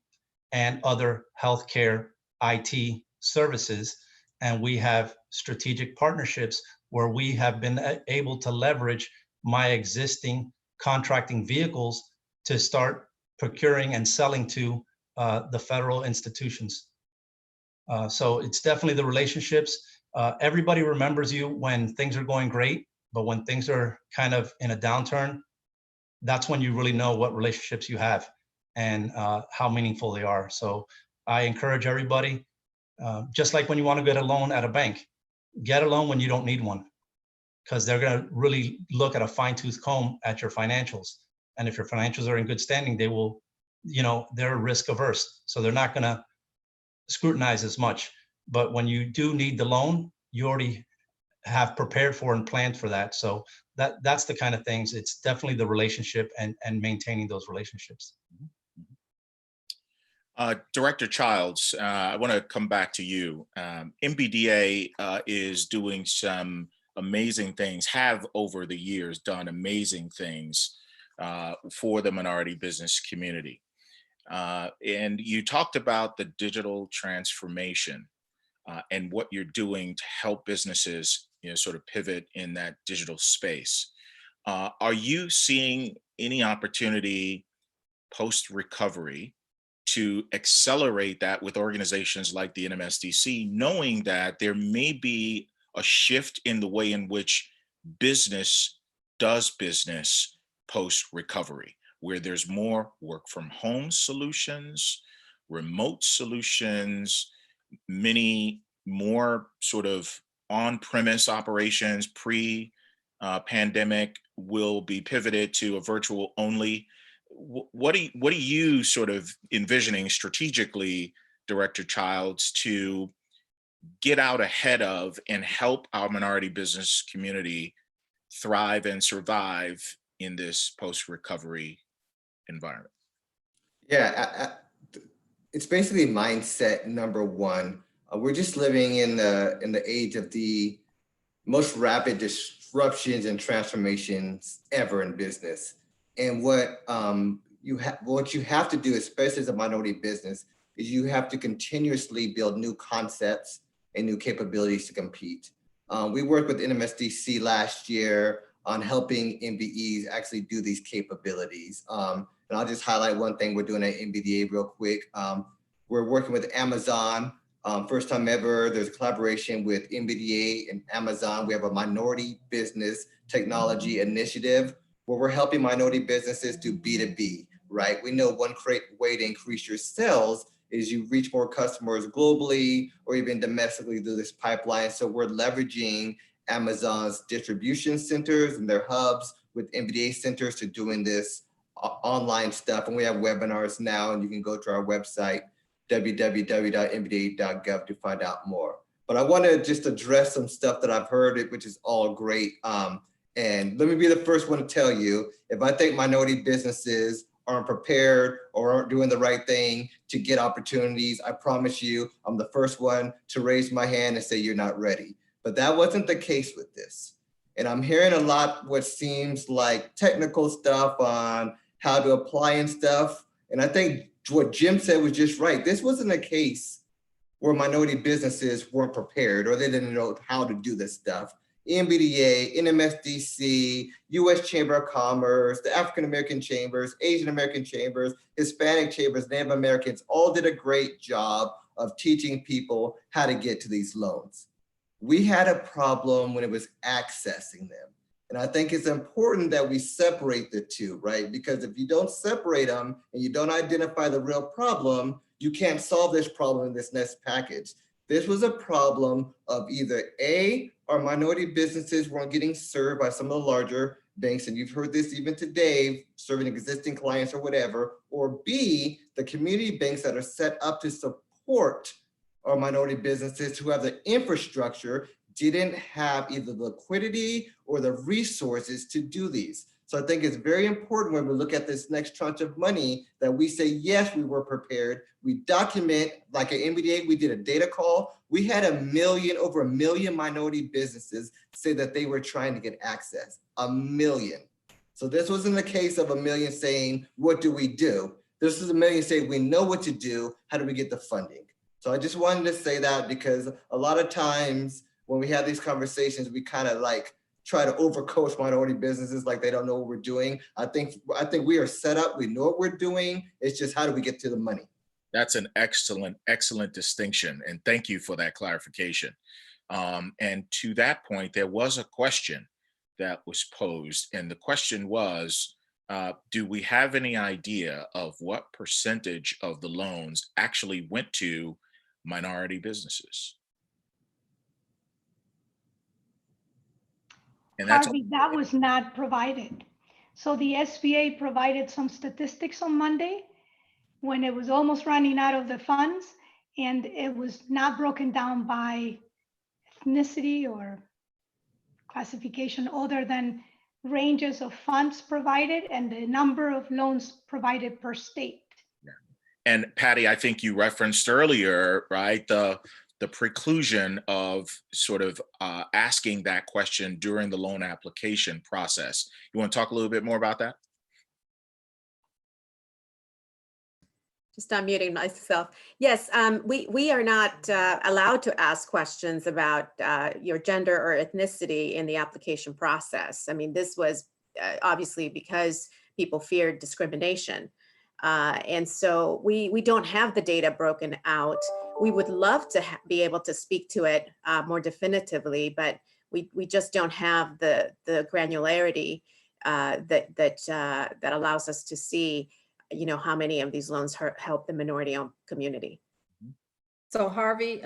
and other healthcare IT services. And we have strategic partnerships where we have been able to leverage my existing contracting vehicles to start procuring and selling to the federal institutions. So it's definitely the relationships. Everybody remembers you when things are going great, but when things are kind of in a downturn, that's when you really know what relationships you have and how meaningful they are. So I encourage everybody, just like when you want to get a loan at a bank, get a loan when you don't need one, because they're going to really look at a fine-tooth comb at your financials. And if your financials are in good standing, they will, they're risk averse. So they're not going to scrutinize as much. But when you do need the loan, you already have prepared for and planned for that. So that's the kind of things. It's definitely the relationship and maintaining those relationships. Director Childs, I want to come back to you. MBDA is doing some amazing things, have over the years done amazing things for the minority business community. And you talked about the digital transformation and what you're doing to help businesses, sort of pivot in that digital space. Are you seeing any opportunity post-recovery to accelerate that with organizations like the NMSDC, knowing that there may be a shift in the way in which business does business post-recovery, where there's more work from home solutions, remote solutions, many more sort of on-premise operations pre-pandemic will be pivoted to a virtual only? What are you sort of envisioning strategically, Director Childs, to get out ahead of and help our minority business community thrive and survive in this post-recovery environment? Yeah, it's basically mindset number one. We're just living in the age of the most rapid disruptions and transformations ever in business. And what you have to do, especially as a minority business, is you have to continuously build new concepts and new capabilities to compete. We worked with NMSDC last year on helping MBEs actually do these capabilities. And I'll just highlight one thing we're doing at MBDA real quick. We're working with Amazon. First time ever, there's a collaboration with MBDA and Amazon. We have a minority business technology initiative where we're helping minority businesses do B2B, right? We know one great way to increase your sales is you reach more customers globally or even domestically through this pipeline. So we're leveraging Amazon's distribution centers and their hubs with MBDA centers to doing this online stuff. And we have webinars now, and you can go to our website, www.mbda.gov, to find out more. But I want to just address some stuff that I've heard, which is all great. And let me be the first one to tell you, if I think minority businesses aren't prepared or aren't doing the right thing to get opportunities, I promise you, I'm the first one to raise my hand and say you're not ready. But that wasn't the case with this. And I'm hearing a lot what seems like technical stuff on how to apply and stuff. And I think what Jim said was just right. This wasn't a case where minority businesses weren't prepared or they didn't know how to do this stuff. MBDA, NMSDC, US Chamber of Commerce, the African American Chambers, Asian American Chambers, Hispanic Chambers, Native Americans all did a great job of teaching people how to get to these loans. We had a problem when it was accessing them. And I think it's important that we separate the two, right? Because if you don't separate them and you don't identify the real problem, you can't solve this problem in this next package. This was a problem of either A, our minority businesses weren't getting served by some of the larger banks, and you've heard this even today, serving existing clients or whatever, or B, the community banks that are set up to support our minority businesses who have the infrastructure didn't have either the liquidity or the resources to do these. So I think it's very important when we look at this next tranche of money that we say, yes, we were prepared. We document, like at MBDA, we did a data call. We had over a million minority businesses say that they were trying to get access, 1 million. So this wasn't the case of 1 million saying, what do we do? This is 1 million saying, we know what to do. How do we get the funding? So I just wanted to say that because a lot of times when we have these conversations, we kind of like try to overcoach minority businesses like they don't know what we're doing. I think we are set up. We know what we're doing. It's just how do we get to the money? That's an excellent distinction. And thank you for that clarification. And to that point, there was a question that was posed. And the question was, do we have any idea of what percentage of the loans actually went to minority businesses? And that's Harvey, that was not provided. So the SBA provided some statistics on Monday when it was almost running out of the funds, and it was not broken down by ethnicity or classification other than ranges of funds provided and the number of loans provided per state. And Patty, I think you referenced earlier, right, the preclusion of sort of asking that question during the loan application process. You want to talk a little bit more about that? Just unmuting myself. Yes, we are not allowed to ask questions about your gender or ethnicity in the application process. I mean, this was obviously because people feared discrimination. And so we don't have the data broken out. We would love to be able to speak to it more definitively, but we just don't have the granularity that allows us to see, you know, how many of these loans help the minority-owned community. So Harvey,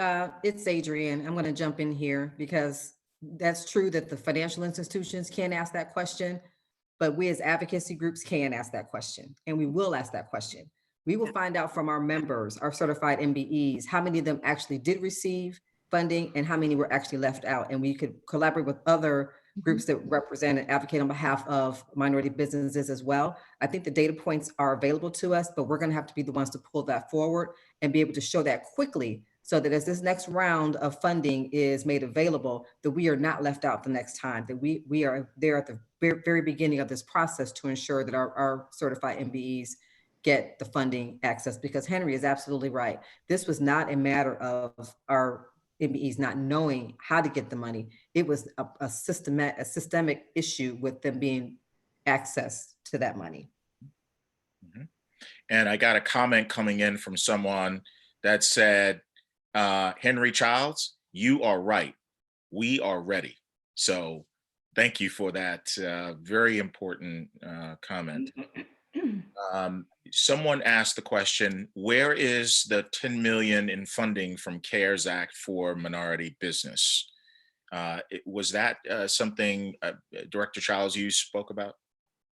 it's Adrienne. I'm going to jump in here because that's true that the financial institutions can ask that question, but we as advocacy groups can ask that question, and we will ask that question. We will find out from our members, our certified MBEs, how many of them actually did receive funding and how many were actually left out. And we could collaborate with other groups that represent and advocate on behalf of minority businesses as well. I think the data points are available to us, but we're going to have to be the ones to pull that forward and be able to show that quickly so that as this next round of funding is made available, that we are not left out the next time, that we are there at the very beginning of this process to ensure that our certified MBEs get the funding access, because Henry is absolutely right. This was not a matter of our MBEs not knowing how to get the money. It was a systemic issue with them being access to that money. Mm-hmm. And I got a comment coming in from someone that said, Henry Childs, you are right. We are ready. So thank you for that very important comment. Someone asked the question, where is the 10 million in funding from CARES Act for minority business? Was that something Director Childs you spoke about?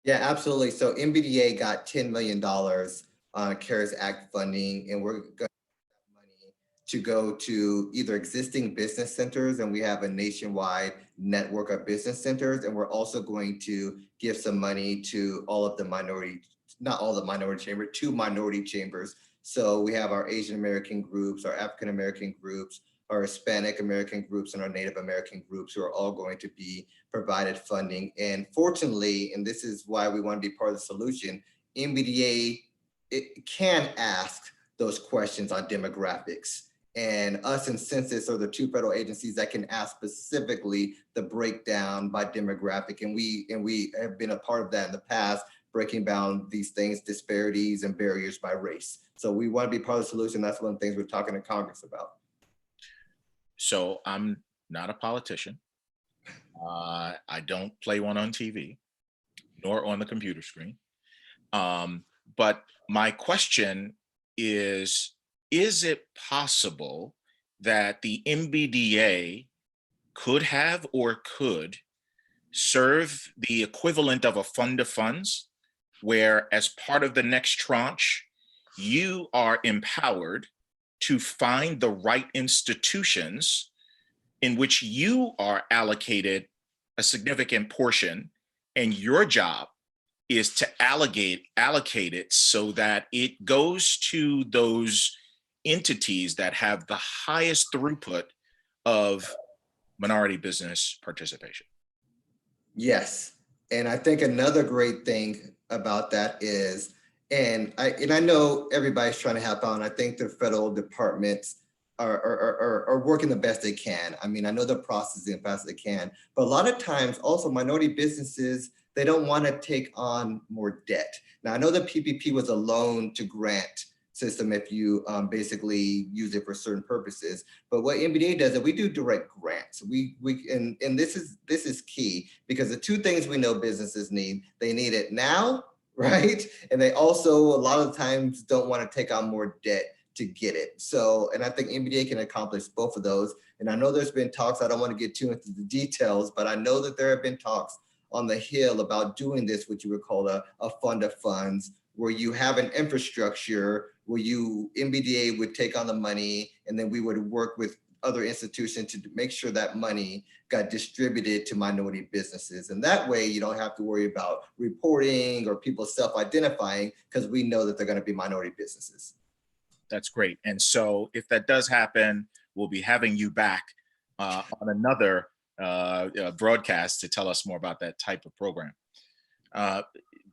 Yeah, absolutely. So MBDA got $10 million on CARES Act funding, and we're going to have money to go to either existing business centers, and we have a nationwide network of business centers, and we're also going to give some money to all of the minority, not all the minority chambers, 2 minority chambers. So we have our Asian American groups, our African American groups, our Hispanic American groups, and our Native American groups, who are all going to be provided funding. And fortunately, and this is why we want to be part of the solution, MBDA can ask those questions on demographics. And us and Census are the 2 federal agencies that can ask specifically the breakdown by demographic. And we have been a part of that in the past, breaking down these things, disparities and barriers by race. So we want to be part of the solution. That's one of the things we're talking to Congress about. So I'm not a politician. I don't play one on TV, nor on the computer screen. But my question is it possible that the MBDA could have or could serve the equivalent of a fund of funds, where as part of the next tranche, you are empowered to find the right institutions in which you are allocated a significant portion, and your job is to allocate it so that it goes to those entities that have the highest throughput of minority business participation? Yes. And I think another great thing about that is, and I know everybody's trying to help out, and I think the federal departments are working the best they can. I mean, I know they're processing as fast as they can, but a lot of times also minority businesses, they don't want to take on more debt. Now, I know the PPP was a loan to grant system if you basically use it for certain purposes. But what MBDA does is we do direct grants. And this is key, because the two things we know businesses need, they need it now, right? And they also a lot of times don't want to take on more debt to get it. So, and I think MBDA can accomplish both of those. And I know there's been talks, I don't want to get too into the details, but I know that there have been talks on the Hill about doing this, what you would call a fund of funds, where you have an infrastructure where MBDA would take on the money, and then we would work with other institutions to make sure that money got distributed to minority businesses. And that way you don't have to worry about reporting or people self-identifying, because we know that they're going to be minority businesses. That's great. And so if that does happen, we'll be having you back on another broadcast to tell us more about that type of program.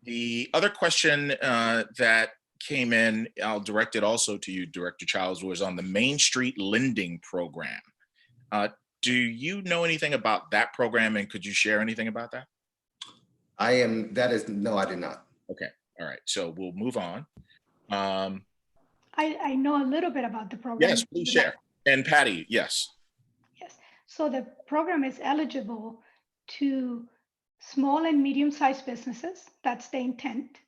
The other question that came in, I'll direct it also to you, Director Childs, was on the Main Street Lending Program. Do you know anything about that program, and could you share anything about that? No, I did not. Okay, all right, so we'll move on. I know a little bit about the program. Yes, please share. And Patty, yes. Yes, so the program is eligible to small and medium-sized businesses. That's the intent.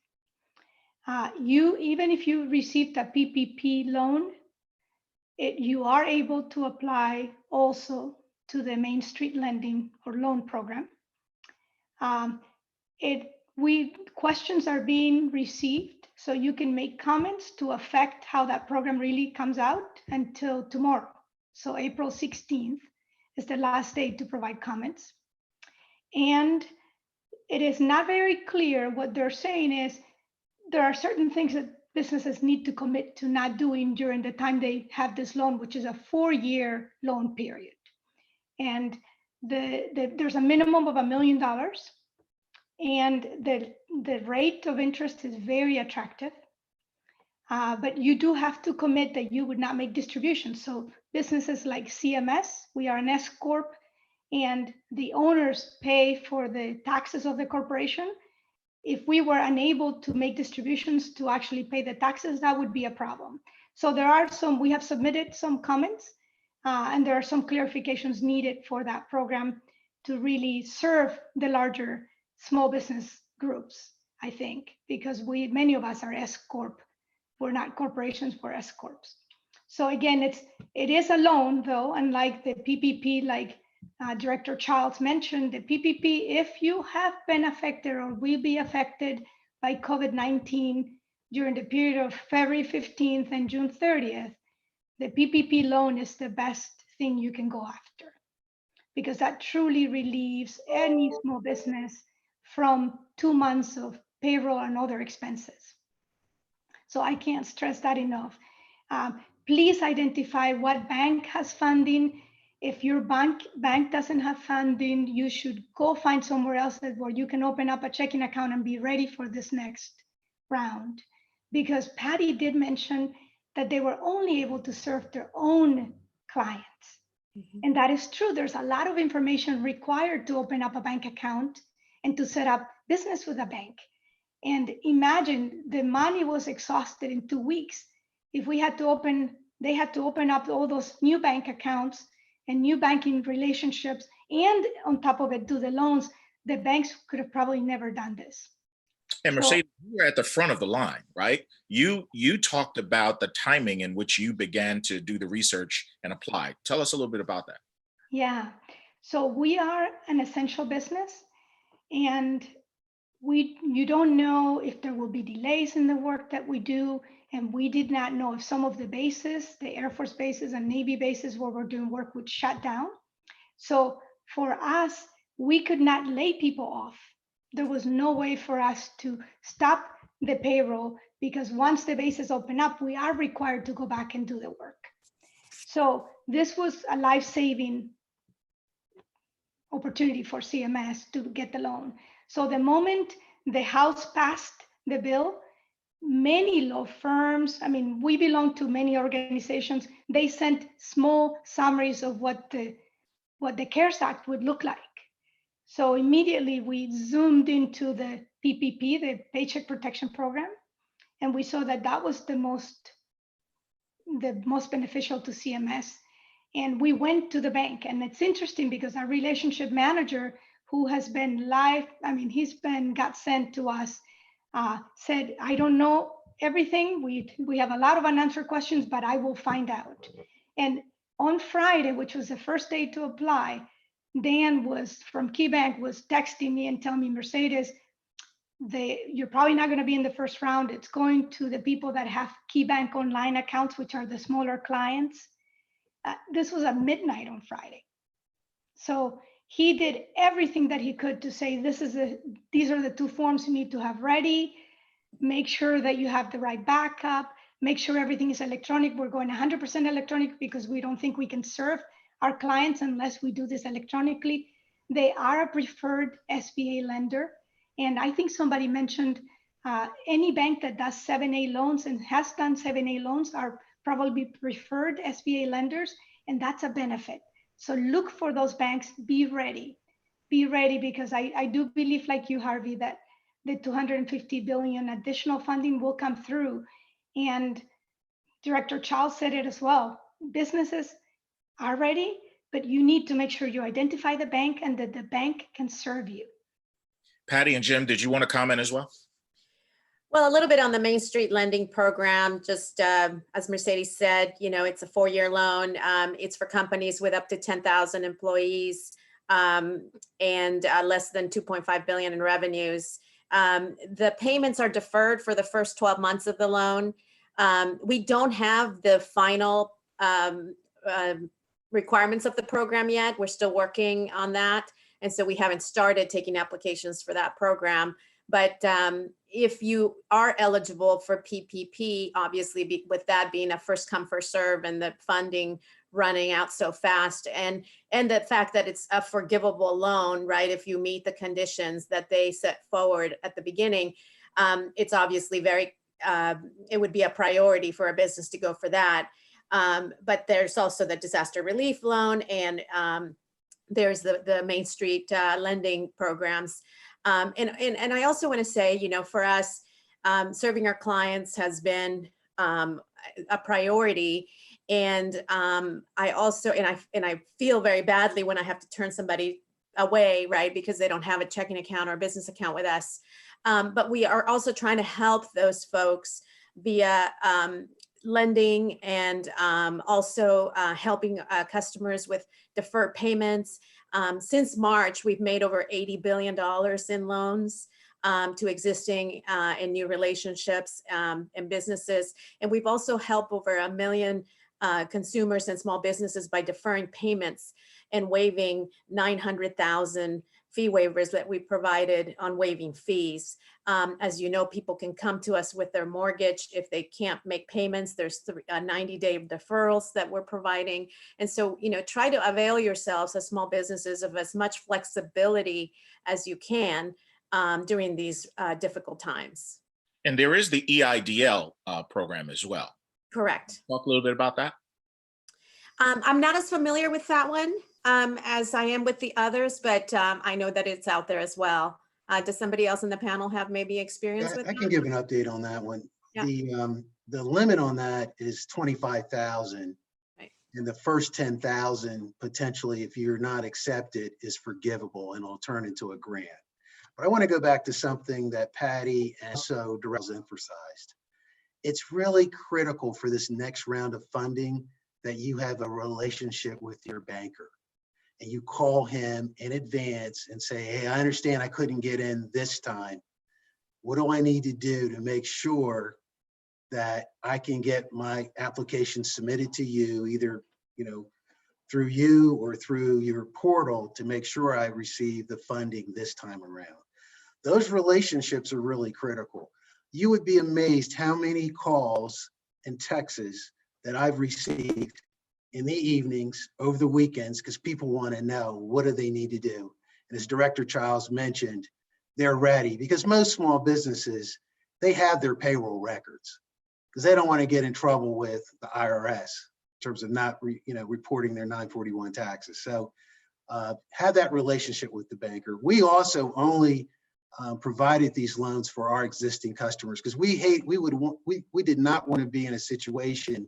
Even if you received a PPP loan, you are able to apply also to the Main Street Lending or Loan Program. Questions are being received, so you can make comments to affect how that program really comes out until tomorrow. So April 16th is the last day to provide comments. And it is not very clear. What they're saying is there are certain things that businesses need to commit to not doing during the time they have this loan, which is a 4-year loan period. And there's a minimum of $1 million. And the rate of interest is very attractive. But you do have to commit that you would not make distributions. So businesses like CMS, we are an S Corp, and the owners pay for the taxes of the corporation. If we were unable to make distributions to actually pay the taxes, that would be a problem. So we have submitted some comments, and there are some clarifications needed for that program to really serve the larger small business groups, I think, because many of us are S Corp. We're not corporations, we're S Corps. So again, it is a loan though, unlike the PPP, like Director Childs mentioned, the PPP, if you have been affected or will be affected by COVID-19 during the period of February 15th and June 30th, the PPP loan is the best thing you can go after, because that truly relieves any small business from 2 months of payroll and other expenses. So I can't stress that enough. Please identify what bank has funding. If your bank doesn't have funding, you should go find somewhere else where you can open up a checking account and be ready for this next round. Because Patty did mention that they were only able to serve their own clients. Mm-hmm. And that is true. There's a lot of information required to open up a bank account and to set up business with a bank. And imagine the money was exhausted in 2 weeks. If they had to open up all those new bank accounts and new banking relationships and on top of it, do the loans, the banks could have probably never done this. And So- Mercedes, you were at the front of the line, right? You talked about the timing in which you began to do the research and apply. Tell us a little bit about that. Yeah, so we are an essential business, and you don't know if there will be delays in the work that we do, and we did not know if some of the bases, the Air Force bases and Navy bases where we're doing work, would shut down. So for us, we could not lay people off. There was no way for us to stop the payroll, because once the bases open up, we are required to go back and do the work. So this was a life-saving opportunity for CMS to get the loan. So the moment the House passed the bill, many law firms, I mean, we belong to many organizations, they sent small summaries of what the CARES Act would look like. So immediately we zoomed into the PPP, the Paycheck Protection Program, and we saw that that was the most beneficial to CMS. And we went to the bank, and it's interesting because our relationship manager, who has been he's got sent to us, said, I don't know everything. We have a lot of unanswered questions, but I will find out. And on Friday, which was the first day to apply, Dan from KeyBank was texting me and telling me, Mercedes, you're probably not going to be in the first round. It's going to the people that have KeyBank online accounts, which are the smaller clients. This was at midnight on Friday. So he did everything that he could to say, these are the two forms you need to have ready. Make sure that you have the right backup. Make sure everything is electronic. We're going 100% electronic because we don't think we can serve our clients unless we do this electronically. They are a preferred SBA lender. And I think somebody mentioned any bank that does 7A loans and has done 7A loans are probably preferred SBA lenders, and that's a benefit. So look for those banks, be ready because I do believe, like you, Harvey, that the $250 billion additional funding will come through. And Director Charles said it as well. Businesses are ready, but you need to make sure you identify the bank and that the bank can serve you. Patty and Jim, did you want to comment as well? Well, a little bit on the Main Street lending program, just as Mercedes said, it's a 4-year loan. It's for companies with up to 10,000 employees and less than 2.5 billion in revenues. The payments are deferred for the first 12 months of the loan. We don't have the final requirements of the program yet. We're still working on that. And so we haven't started taking applications for that program. But if you are eligible for PPP, obviously with that being a first come, first serve and the funding running out so fast and the fact that it's a forgivable loan, right? If you meet the conditions that they set forward at the beginning, it's obviously it would be a priority for a business to go for that. But there's also the disaster relief loan and there's the Main Street lending programs. And I also want to say, for us, serving our clients has been a priority. And I also, and I feel very badly when I have to turn somebody away, right? Because they don't have a checking account or a business account with us. But we are also trying to help those folks via lending and also helping customers with deferred payments. Since March, we've made over $80 billion in loans to existing and new relationships and businesses. And we've also helped over 1 million consumers and small businesses by deferring payments and waiving 900,000 fee waivers that we provided on waiving fees. As you know, people can come to us with their mortgage. If they can't make payments, there's 90-day deferrals that we're providing. And so, try to avail yourselves as small businesses of as much flexibility as you can during these difficult times. And there is the EIDL program as well. Correct. Talk a little bit about that. I'm not as familiar with that one as I am with the others, but I know that it's out there as well. Does somebody else in the panel have maybe experience with I that? can give an update on that one. Yeah. The limit on that is 25,000. Right. And the first 10,000 potentially, if you're not accepted, is forgivable and will turn into a grant. But I want to go back to something that Patty and also Darrell's emphasized. It's really critical for this next round of funding that you have a relationship with your banker and you call him in advance and say, hey, I understand I couldn't get in this time. What do I need to do to make sure that I can get my application submitted to you, either, through you or through your portal, to make sure I receive the funding this time around? Those relationships are really critical. You would be amazed how many calls and texts that I've received in the evenings, over the weekends, because people want to know, what do they need to do? And as Director Childs mentioned, they're ready, because most small businesses, they have their payroll records because they don't want to get in trouble with the IRS in terms of not reporting their 941 taxes. So have that relationship with the banker. We also only provided these loans for our existing customers because we did not want to be in a situation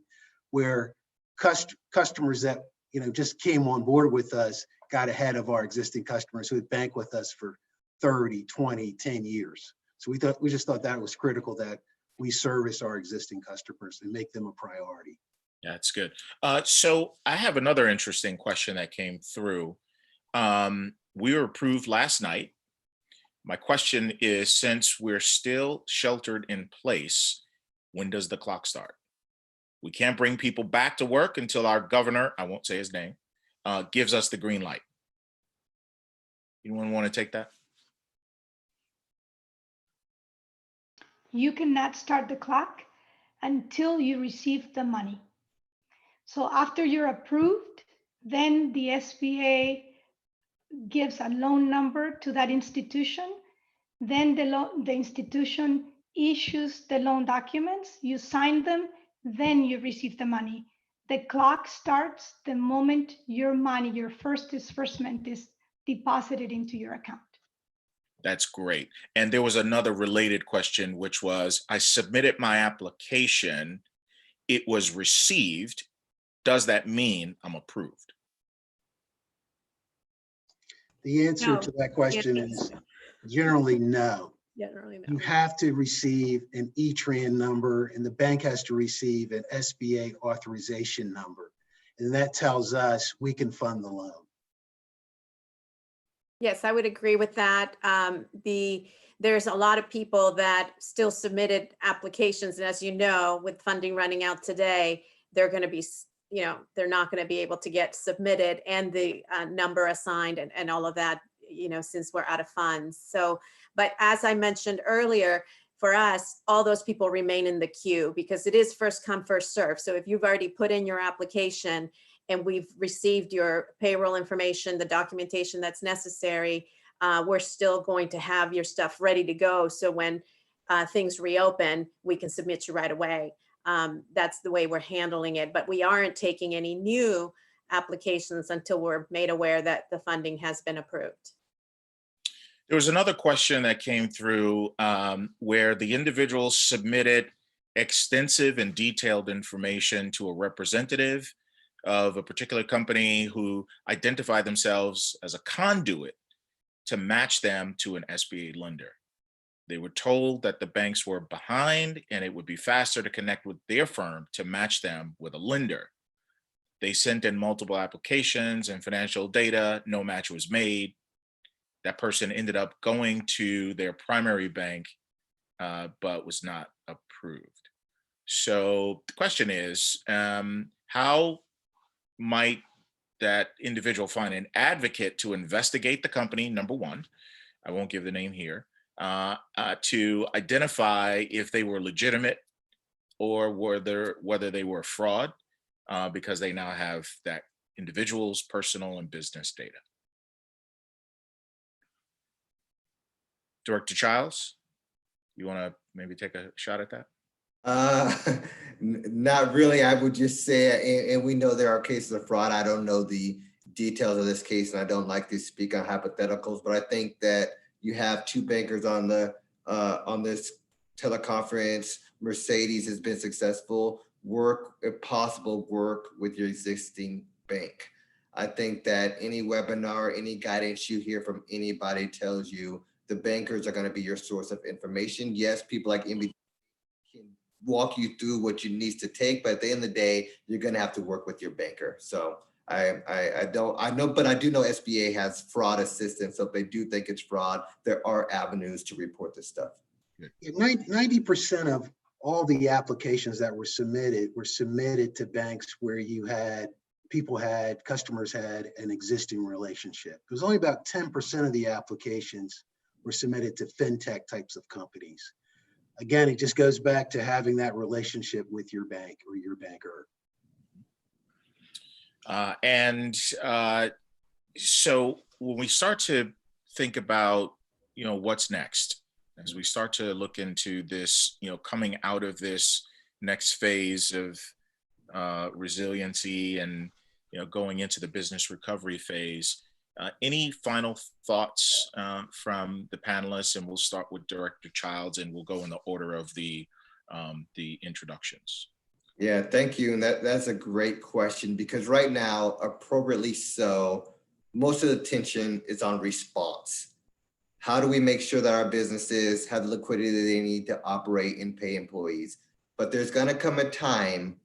where customers that just came on board with us got ahead of our existing customers who had banked with us for 30, 20, 10 years. So we just thought that was critical, that we service our existing customers and make them a priority. Yeah, that's good. So I have another interesting question that came through. We were approved last night. My question is, since we're still sheltered in place, when does the clock start? We can't bring people back to work until our governor, I won't say his name, gives us the green light. Anyone want to take that? You cannot start the clock until you receive the money. So after you're approved, then the SBA gives a loan number to that institution. Then the institution issues the loan documents, you sign them, then you receive the money. The clock starts the moment your money, your first disbursement, is deposited into your account. That's great. And there was another related question, which was, I submitted my application, it was received. Does that mean I'm approved? The answer No. to that question is generally no. Generally, no. You have to receive an E-Tran number, and the bank has to receive an SBA authorization number. And that tells us we can fund the loan. Yes, I would agree with that. There's a lot of people that still submitted applications. And as you know, with funding running out today, they're going to be, they're not going to be able to get submitted and the number assigned and all of that, since we're out of funds. So, but as I mentioned earlier, for us, all those people remain in the queue because it is first come, first serve. So if you've already put in your application and we've received your payroll information, the documentation that's necessary, we're still going to have your stuff ready to go. So when things reopen, we can submit you right away. That's the way we're handling it, but we aren't taking any new applications until we're made aware that the funding has been approved. There was another question that came through where the individual submitted extensive and detailed information to a representative of a particular company who identified themselves as a conduit to match them to an SBA lender. They were told that the banks were behind and it would be faster to connect with their firm to match them with a lender. They sent in multiple applications and financial data, no match was made. That person ended up going to their primary bank, but was not approved. So the question is, how might that individual find an advocate to investigate the company, number one, I won't give the name here, to identify if they were legitimate or whether they were fraud, because they now have that individual's personal and business data. Director Childs, you want to maybe take a shot at that? Not really. I would just say, and we know there are cases of fraud. I don't know the details of this case, and I don't like to speak on hypotheticals, but I think that you have two bankers on this teleconference. Mercedes has been successful. work, if possible, work with your existing bank. I think that any webinar, any guidance you hear from anybody tells you the bankers are going to be your source of information. Yes, people like MBDA can walk you through what you need to take, but at the end of the day, you're going to have to work with your banker. So I do know SBA has fraud assistance. So if they do think it's fraud, there are avenues to report this stuff. 90% of all the applications that were submitted to banks where customers had an existing relationship. It was only about 10% of the applications were submitted to fintech types of companies. Again, it just goes back to having that relationship with your bank or your banker. So when we start to think about, what's next, as we start to look into this, coming out of this next phase of resiliency and, going into the business recovery phase, any final thoughts from the panelists? And we'll start with Director Childs, and we'll go in the order of the introductions. Yeah, thank you. And that's a great question, because right now, appropriately so, most of the attention is on response. How do we make sure that our businesses have the liquidity they need to operate and pay employees? But there's going to come a time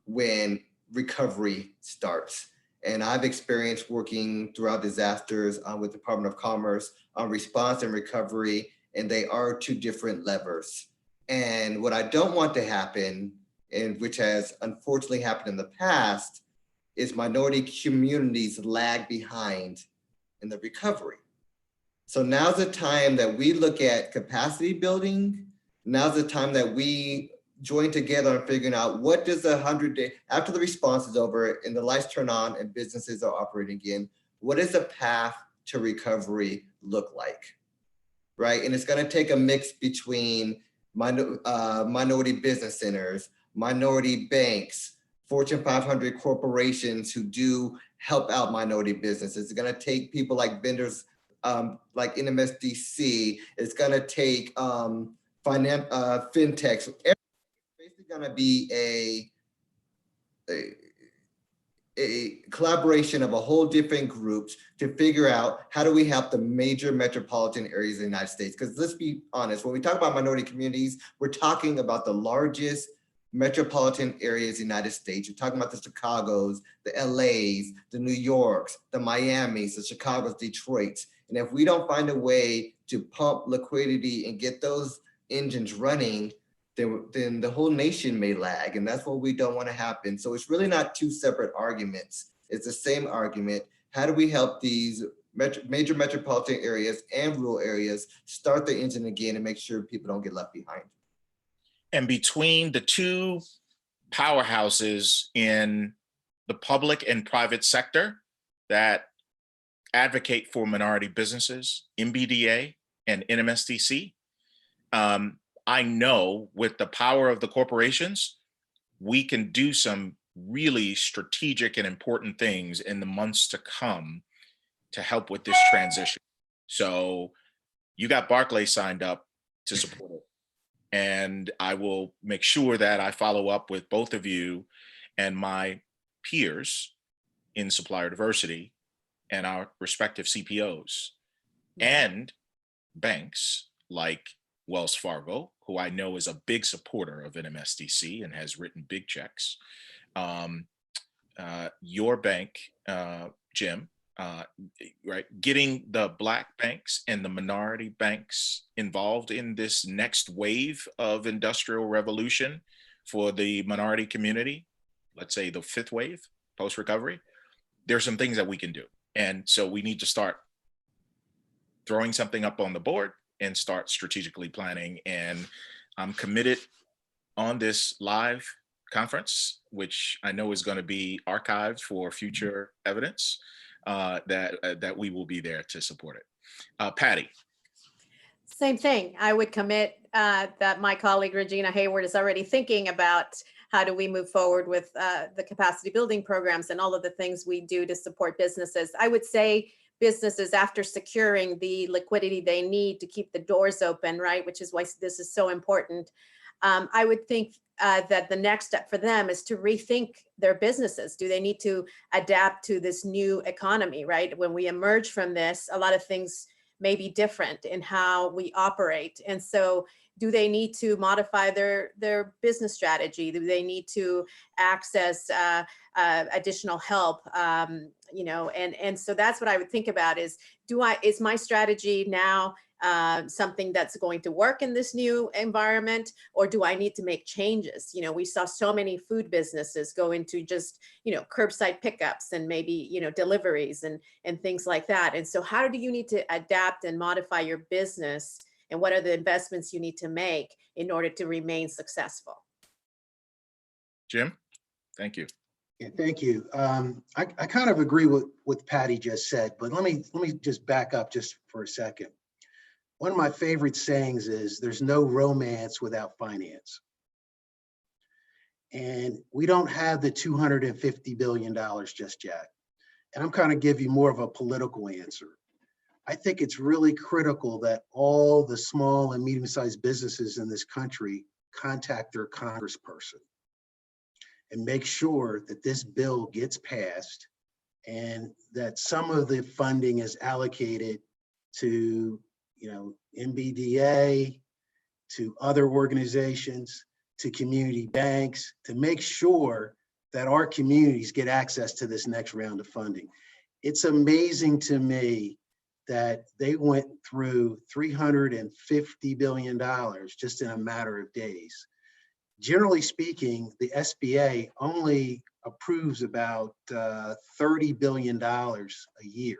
when recovery starts. And I've experienced working throughout disasters with the Department of Commerce on response and recovery, and they are two different levers. And what I don't want to happen, and which has unfortunately happened in the past, is minority communities lag behind in the recovery. So now's the time that we look at capacity building. Now's the time that we join together on figuring out what does the 100-day, after the response is over and the lights turn on and businesses are operating again, what does the path to recovery look like, right? And it's gonna take a mix between minority business centers, minority banks, Fortune 500 corporations who do help out minority businesses. It's gonna take people like vendors like NMSDC. It's gonna take fintechs. It's basically gonna be a collaboration of a whole different groups to figure out how do we help the major metropolitan areas of the United States. Because let's be honest, when we talk about minority communities, we're talking about the largest metropolitan areas of the United States. You're talking about the Chicagos, the LAs, the New Yorks, the Miamis, the Chicagos, Detroits. And if we don't find a way to pump liquidity and get those engines running, then the whole nation may lag. And that's what we don't want to happen. So it's really not two separate arguments. It's the same argument. How do we help these major metropolitan areas and rural areas start the engine again and make sure people don't get left behind? And between the two powerhouses in the public and private sector that advocate for minority businesses, MBDA and NMSDC, I know with the power of the corporations, we can do some really strategic and important things in the months to come to help with this transition. So you got Barclays signed up to support it. And I will make sure that I follow up with both of you and my peers in supplier diversity and our respective CPOs and banks like Wells Fargo, who I know is a big supporter of NMSDC and has written big checks. Your bank, Jim, right, getting the Black banks and the minority banks involved in this next wave of industrial revolution for the minority community, let's say the fifth wave post-recovery, there's some things that we can do. And so we need to start throwing something up on the board and start strategically planning. And I'm committed on this live conference, which I know is going to be archived for future evidence, that we will be there to support it. Patty. Same thing. I would commit that my colleague Regina Hayward is already thinking about how do we move forward with the capacity building programs and all of the things we do to support businesses. I would say businesses, after securing the liquidity they need to keep the doors open, right, which is why this is so important, I would think that the next step for them is to rethink their businesses. Do they need to adapt to this new economy, right? When we emerge from this, a lot of things may be different in how we operate. And so do they need to modify their business strategy? Do they need to access additional help? You know, and so that's what I would think about is my strategy now something that's going to work in this new environment, or do I need to make changes? You know, we saw so many food businesses go into just, you know, curbside pickups and maybe, you know, deliveries and things like that. And so how do you need to adapt and modify your business? And what are the investments you need to make in order to remain successful? Jim, thank you. Yeah, thank you. I kind of agree with what Patty just said, but let me just back up just for a second. One of my favorite sayings is there's no romance without finance. And we don't have the $250 billion just yet. And I'm kind of give you more of a political answer. I think it's really critical that all the small and medium-sized businesses in this country contact their congressperson and make sure that this bill gets passed and that some of the funding is allocated to, you know, MBDA, to other organizations, to community banks, to make sure that our communities get access to this next round of funding. It's amazing to me that they went through $350 billion just in a matter of days. Generally speaking, the SBA only approves about $30 billion a year.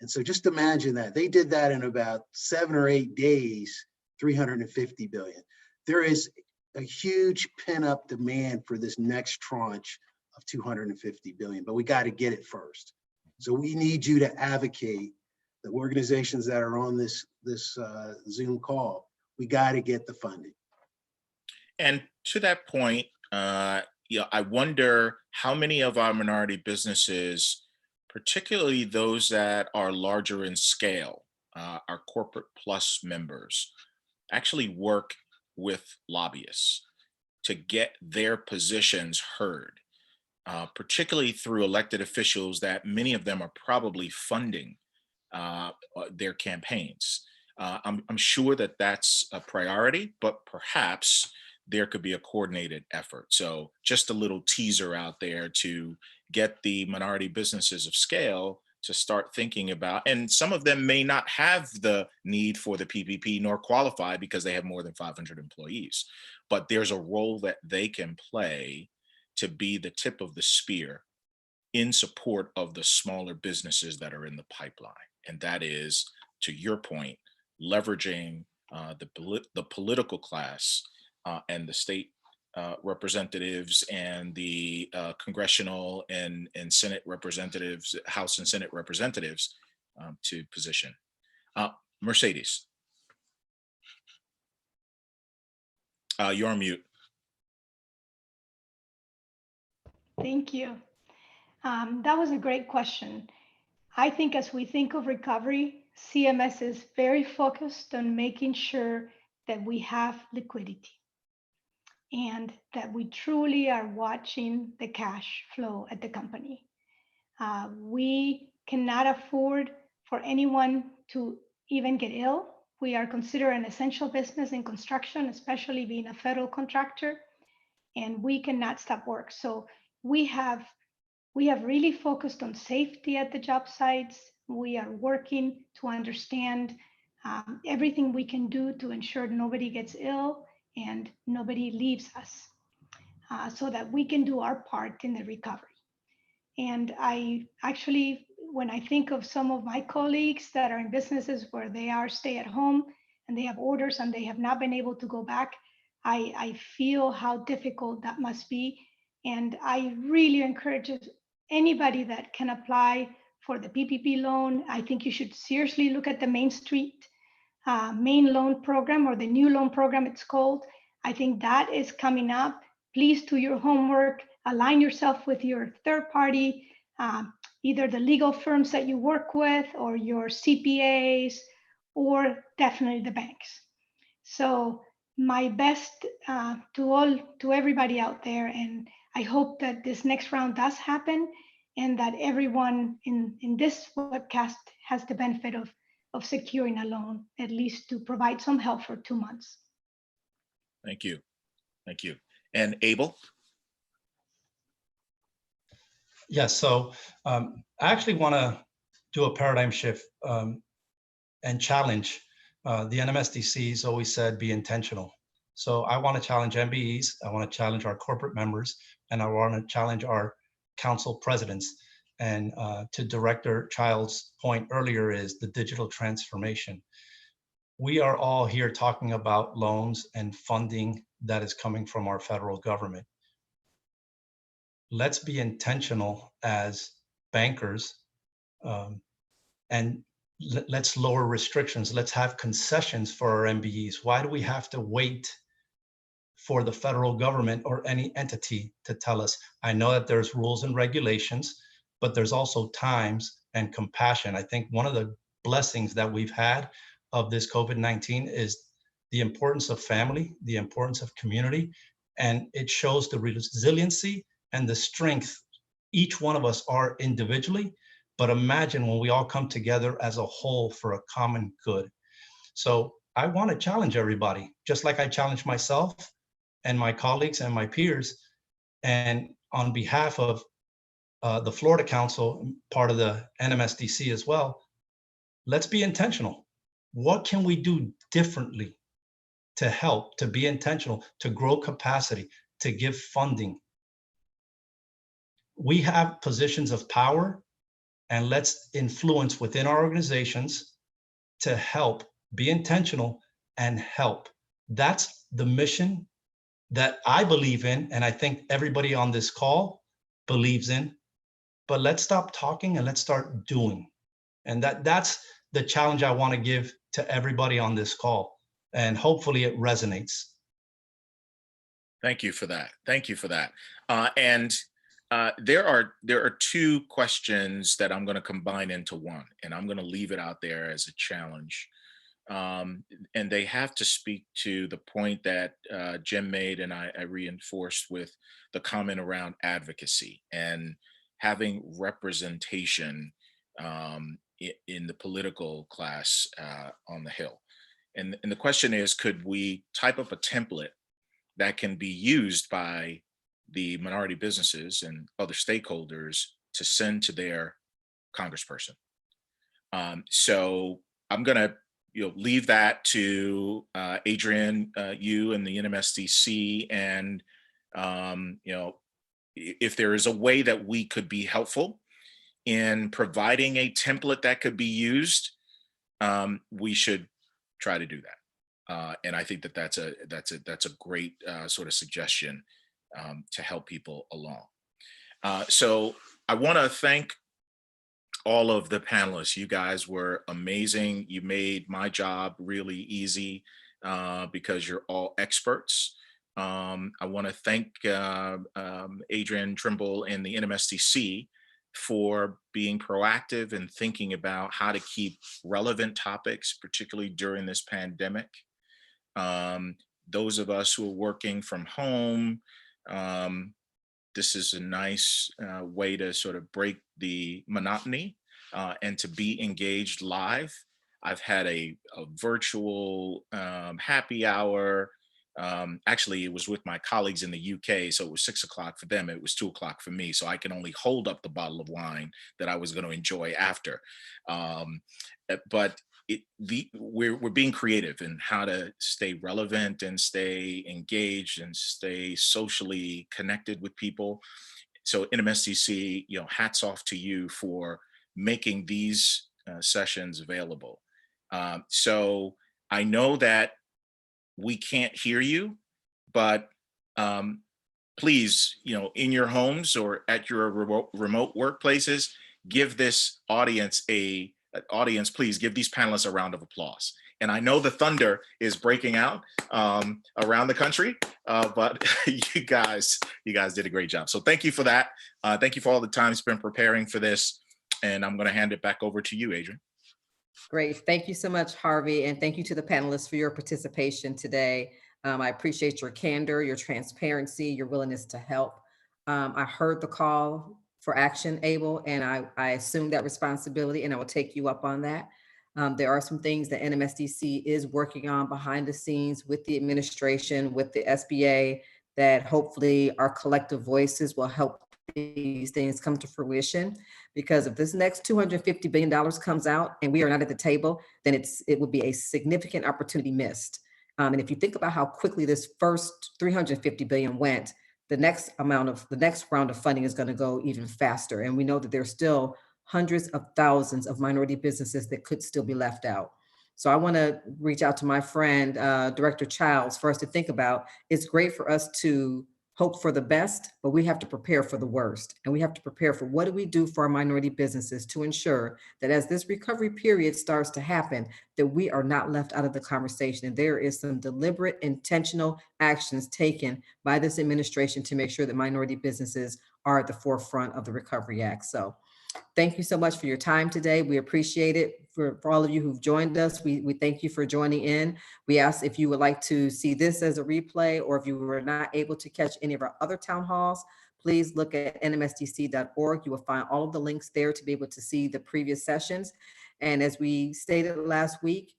And so just imagine that they did that in about 7 or 8 days, 350 billion. There is a huge pent-up demand for this next tranche of 250 billion, but we got to get it first. So we need you to advocate, the organizations that are on this Zoom call, we got to get the funding. And to that point, you know, I wonder how many of our minority businesses, particularly those that are larger in scale, our corporate plus members, actually work with lobbyists to get their positions heard, particularly through elected officials that many of them are probably funding their campaigns. I'm sure that that's a priority, but perhaps there could be a coordinated effort. So just a little teaser out there to get the minority businesses of scale to start thinking about, and some of them may not have the need for the PPP nor qualify because they have more than 500 employees, but there's a role that they can play to be the tip of the spear in support of the smaller businesses that are in the pipeline. And that is, to your point, leveraging the political class and the state representatives and the congressional and Senate representatives, House and Senate representatives to position. Mercedes, you're on mute. Thank you. That was a great question. I think as we think of recovery, CMS is very focused on making sure that we have liquidity and that we truly are watching the cash flow at the company. We cannot afford for anyone to even get ill. We are considered an essential business in construction, especially being a federal contractor, and we cannot stop work. So we have really focused on safety at the job sites. We are working to understand everything we can do to ensure nobody gets ill and nobody leaves us, so that we can do our part in the recovery. And I actually, when I think of some of my colleagues that are in businesses where they are stay at home and they have orders and they have not been able to go back, I feel how difficult that must be. And I really encourage anybody that can apply for the PPP loan. I think you should seriously look at the main loan program, or the new loan program it's called. I think that is coming up. Please do your homework, align yourself with your third party, either the legal firms that you work with or your CPAs, or definitely the banks. So my best to everybody out there, and I hope that this next round does happen, and that everyone in this webcast has the benefit of securing a loan, at least to provide some help for 2 months. Thank you. Thank you. And Abel? Yes, so I actually want to do a paradigm shift and challenge. The NMSDC's always said, be intentional. So I want to challenge MBEs, I want to challenge our corporate members, and I want to challenge our council presidents. And to Director Child's point earlier is the digital transformation. We are all here talking about loans and funding that is coming from our federal government. Let's be intentional as bankers, and let's lower restrictions. Let's have concessions for our MBEs. Why do we have to wait for the federal government or any entity to tell us? I know that there's rules and regulations, but there's also times and compassion. I think one of the blessings that we've had of this COVID-19 is the importance of family, the importance of community, and it shows the resiliency and the strength each one of us are individually, but imagine when we all come together as a whole for a common good. So I want to challenge everybody, just like I challenge myself and my colleagues and my peers. And on behalf of the Florida Council, part of the NMSDC as well, let's be intentional. What can we do differently to help, to be intentional, to grow capacity, to give funding? We have positions of power, and let's influence within our organizations to help, be intentional and help. That's the mission that I believe in, and I think everybody on this call believes in. But let's stop talking and let's start doing. And that's the challenge I want to give to everybody on this call. And hopefully it resonates. Thank you for that. Thank you for that. There are two questions that I'm going to combine into one, and I'm going to leave it out there as a challenge. And they have to speak to the point that Jim made, and I reinforced with the comment around advocacy and having representation in the political class on the Hill. And the question is, could we type up a template that can be used by the minority businesses and other stakeholders to send to their congressperson? So I'm going to leave that to Adrian, you and the NMSDC, and if there is a way that we could be helpful in providing a template that could be used, we should try to do that. And I think that that's a great sort of suggestion to help people along. So I want to thank all of the panelists. You guys were amazing. You made my job really easy because you're all experts. I want to thank Adrian Trimble and the NMSDC for being proactive and thinking about how to keep relevant topics, particularly during this pandemic. Those of us who are working from home, this is a nice way to sort of break the monotony and to be engaged live. I've had a virtual happy hour. Actually, it was with my colleagues in the UK, so it was 6 o'clock for them. It was 2 o'clock for me, so I can only hold up the bottle of wine that I was going to enjoy after. But we're being creative in how to stay relevant and stay engaged and stay socially connected with people. So NMSDC, hats off to you for making these sessions available. So I know that we can't hear you, but please, in your homes or at your remote workplaces, give this audience please give these panelists a round of applause. And I know the thunder is breaking out around the country, but you guys did a great job. So thank you for that. Thank you for all the time spent preparing for this. And I'm going to hand it back over to you, Adrian. Great. Thank you so much, Harvey. And thank you to the panelists for your participation today. I appreciate your candor, your transparency, your willingness to help. I heard the call for action, Abel, and I assume that responsibility, and I will take you up on that. There are some things that NMSDC is working on behind the scenes with the administration, with the SBA, that hopefully our collective voices will help these things come to fruition. Because if this next $250 billion comes out and we are not at the table, then it would be a significant opportunity missed. And if you think about how quickly this first 350 billion went, the next round of funding is going to go even faster. And we know that there's still hundreds of thousands of minority businesses that could still be left out. So I want to reach out to my friend, Director Childs, for us to think about. It's great for us to hope for the best, but we have to prepare for the worst. And we have to prepare for what do we do for our minority businesses to ensure that as this recovery period starts to happen, that we are not left out of the conversation. And there is some deliberate, intentional actions taken by this administration to make sure that minority businesses are at the forefront of the Recovery Act. So thank you so much for your time today. We appreciate it. For all of you who've joined us, we thank you for joining in. We ask if you would like to see this as a replay, or if you were not able to catch any of our other town halls, please look at nmsdc.org. You will find all of the links there to be able to see the previous sessions. And as we stated last week,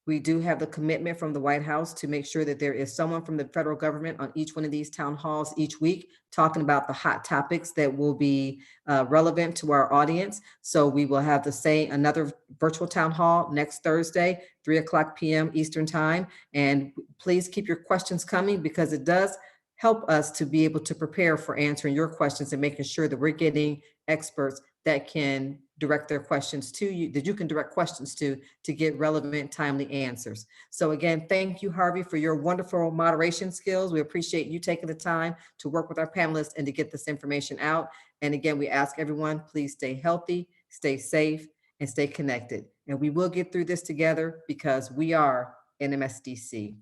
we do have the commitment from the White House to make sure that there is someone from the federal government on each one of these town halls each week talking about the hot topics that will be relevant to our audience. So we will have another virtual town hall next Thursday, 3:00 p.m. Eastern time. And please keep your questions coming, because it does help us to be able to prepare for answering your questions and making sure that we're getting experts that can direct their questions to you, that you can direct questions to get relevant, timely answers. So again, thank you, Harvey, for your wonderful moderation skills. We appreciate you taking the time to work with our panelists and to get this information out. And again, we ask everyone, please stay healthy, stay safe, and stay connected. And we will get through this together, because we are NMSDC.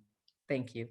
Thank you.